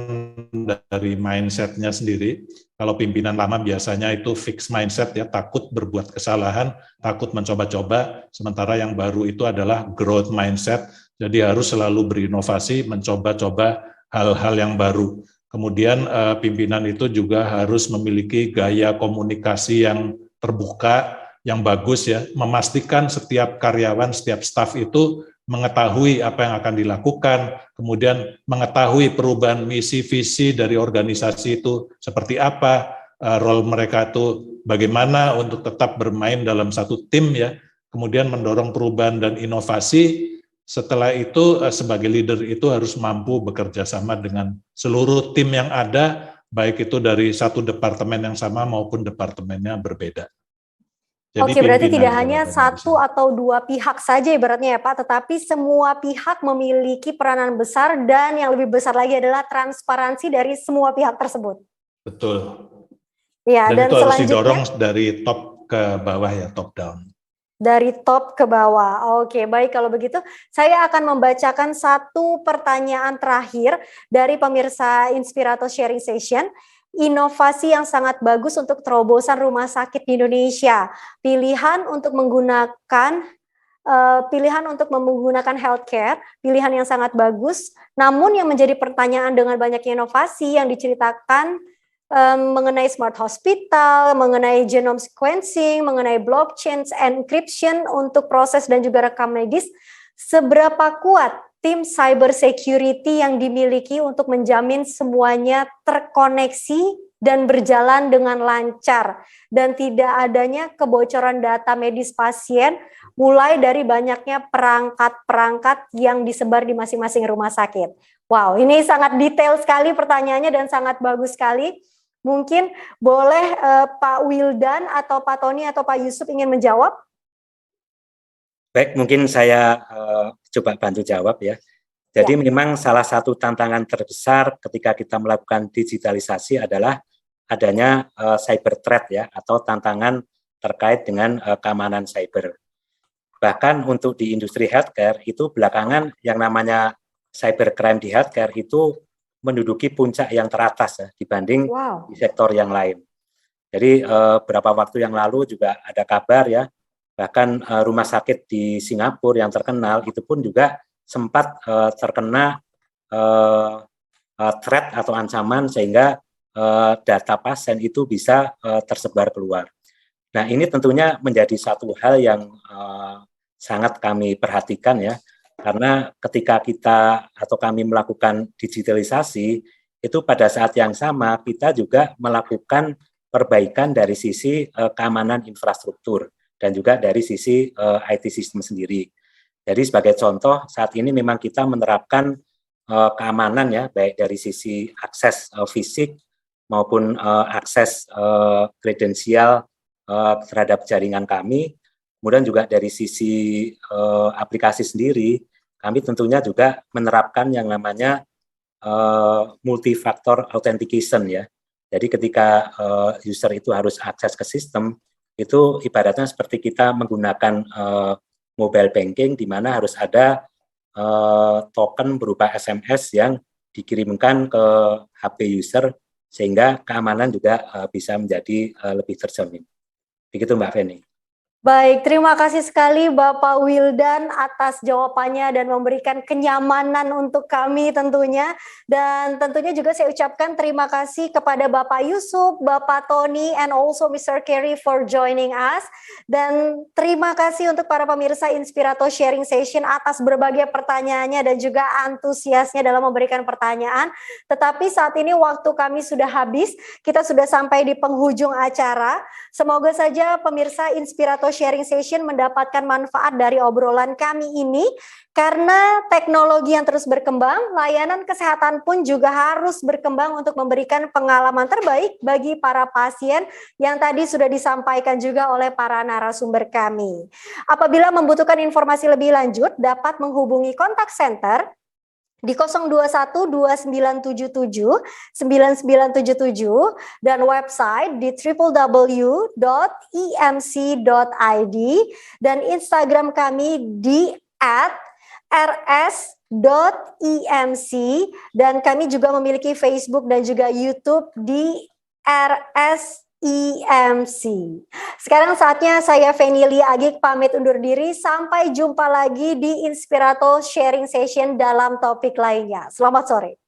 dari mindset-nya sendiri. Kalau pimpinan lama biasanya itu fixed mindset ya, takut berbuat kesalahan, takut mencoba-coba, sementara yang baru itu adalah growth mindset, jadi harus selalu berinovasi, mencoba-coba hal-hal yang baru. Kemudian pimpinan itu juga harus memiliki gaya komunikasi yang terbuka, yang bagus ya, memastikan setiap karyawan, setiap staf itu mengetahui apa yang akan dilakukan, kemudian mengetahui perubahan misi visi dari organisasi itu seperti apa, role mereka itu bagaimana untuk tetap bermain dalam satu tim ya, kemudian mendorong perubahan dan inovasi. Setelah itu sebagai leader itu harus mampu bekerja sama dengan seluruh tim yang ada, baik itu dari satu departemen yang sama maupun departemennya berbeda. Jadi Oke, berarti tidak hanya jawabannya satu atau dua pihak saja ibaratnya ya Pak, tetapi semua pihak memiliki peranan besar dan yang lebih besar lagi adalah transparansi dari semua pihak tersebut. Betul. Ya, dan itu harus selanjutnya didorong dari top ke bawah ya, top down. dari top ke bawah. Oke, baik kalau begitu saya akan membacakan satu pertanyaan terakhir dari pemirsa Inspirato Sharing Session. Inovasi yang sangat bagus untuk terobosan rumah sakit di Indonesia. Pilihan untuk menggunakan healthcare, pilihan yang sangat bagus. Namun yang menjadi pertanyaan dengan banyaknya inovasi yang diceritakan mengenai smart hospital, mengenai genome sequencing, mengenai blockchain, encryption untuk proses dan juga rekam medis, seberapa kuat tim cyber security yang dimiliki untuk menjamin semuanya terkoneksi dan berjalan dengan lancar dan tidak adanya kebocoran data medis pasien mulai dari banyaknya perangkat-perangkat yang disebar di masing-masing rumah sakit. Wow, ini sangat detail sekali pertanyaannya dan sangat bagus sekali. Mungkin boleh Pak Wildan atau Pak Tony atau Pak Yusuf ingin menjawab? Baik, mungkin saya coba bantu jawab ya. Jadi memang salah satu tantangan terbesar ketika kita melakukan digitalisasi adalah adanya cyber threat ya, atau tantangan terkait dengan keamanan cyber. Bahkan untuk di industri healthcare itu belakangan yang namanya cybercrime di healthcare itu menduduki puncak yang teratas ya, dibanding di sektor yang lain. Jadi beberapa waktu yang lalu juga ada kabar ya, bahkan rumah sakit di Singapura yang terkenal itu pun juga sempat terkena threat atau ancaman sehingga data pasien itu bisa tersebar keluar. Nah, ini tentunya menjadi satu hal yang sangat kami perhatikan ya, karena ketika kita atau kami melakukan digitalisasi, itu pada saat yang sama kita juga melakukan perbaikan dari sisi keamanan infrastruktur dan juga dari sisi IT system sendiri. Jadi sebagai contoh, saat ini memang kita menerapkan keamanan ya, baik dari sisi akses fisik maupun akses kredensial terhadap jaringan kami. Kemudian juga dari sisi aplikasi sendiri, kami tentunya juga menerapkan yang namanya multi-factor authentication ya. Jadi ketika user itu harus akses ke sistem, itu ibaratnya seperti kita menggunakan mobile banking di mana harus ada token berupa SMS yang dikirimkan ke HP user sehingga keamanan juga bisa menjadi lebih terjamin. Begitu Mbak Feni. Baik, terima kasih sekali Bapak Wildan atas jawabannya dan memberikan kenyamanan untuk kami tentunya. Dan tentunya juga saya ucapkan terima kasih kepada Bapak Yusuf, Bapak Tony, and also Mr. Kerry for joining us. Dan terima kasih untuk para pemirsa Inspirato Sharing Session atas berbagai pertanyaannya dan juga antusiasnya dalam memberikan pertanyaan. Tetapi saat ini waktu kami sudah habis, kita sudah sampai di penghujung acara. Semoga saja pemirsa Inspirato Sharing Session mendapatkan manfaat dari obrolan kami ini, karena teknologi yang terus berkembang, layanan kesehatan pun juga harus berkembang untuk memberikan pengalaman terbaik bagi para pasien yang tadi sudah disampaikan juga oleh para narasumber kami. Apabila membutuhkan informasi lebih lanjut, dapat menghubungi kontak center di 021-2977-9977 dan website di www.emc.id dan Instagram kami di @rs.emc dan kami juga memiliki Facebook dan juga YouTube di RS IMC. Sekarang saatnya saya Feni Lia Agik pamit undur diri. Sampai jumpa lagi di Inspirato Sharing Session dalam topik lainnya. Selamat sore.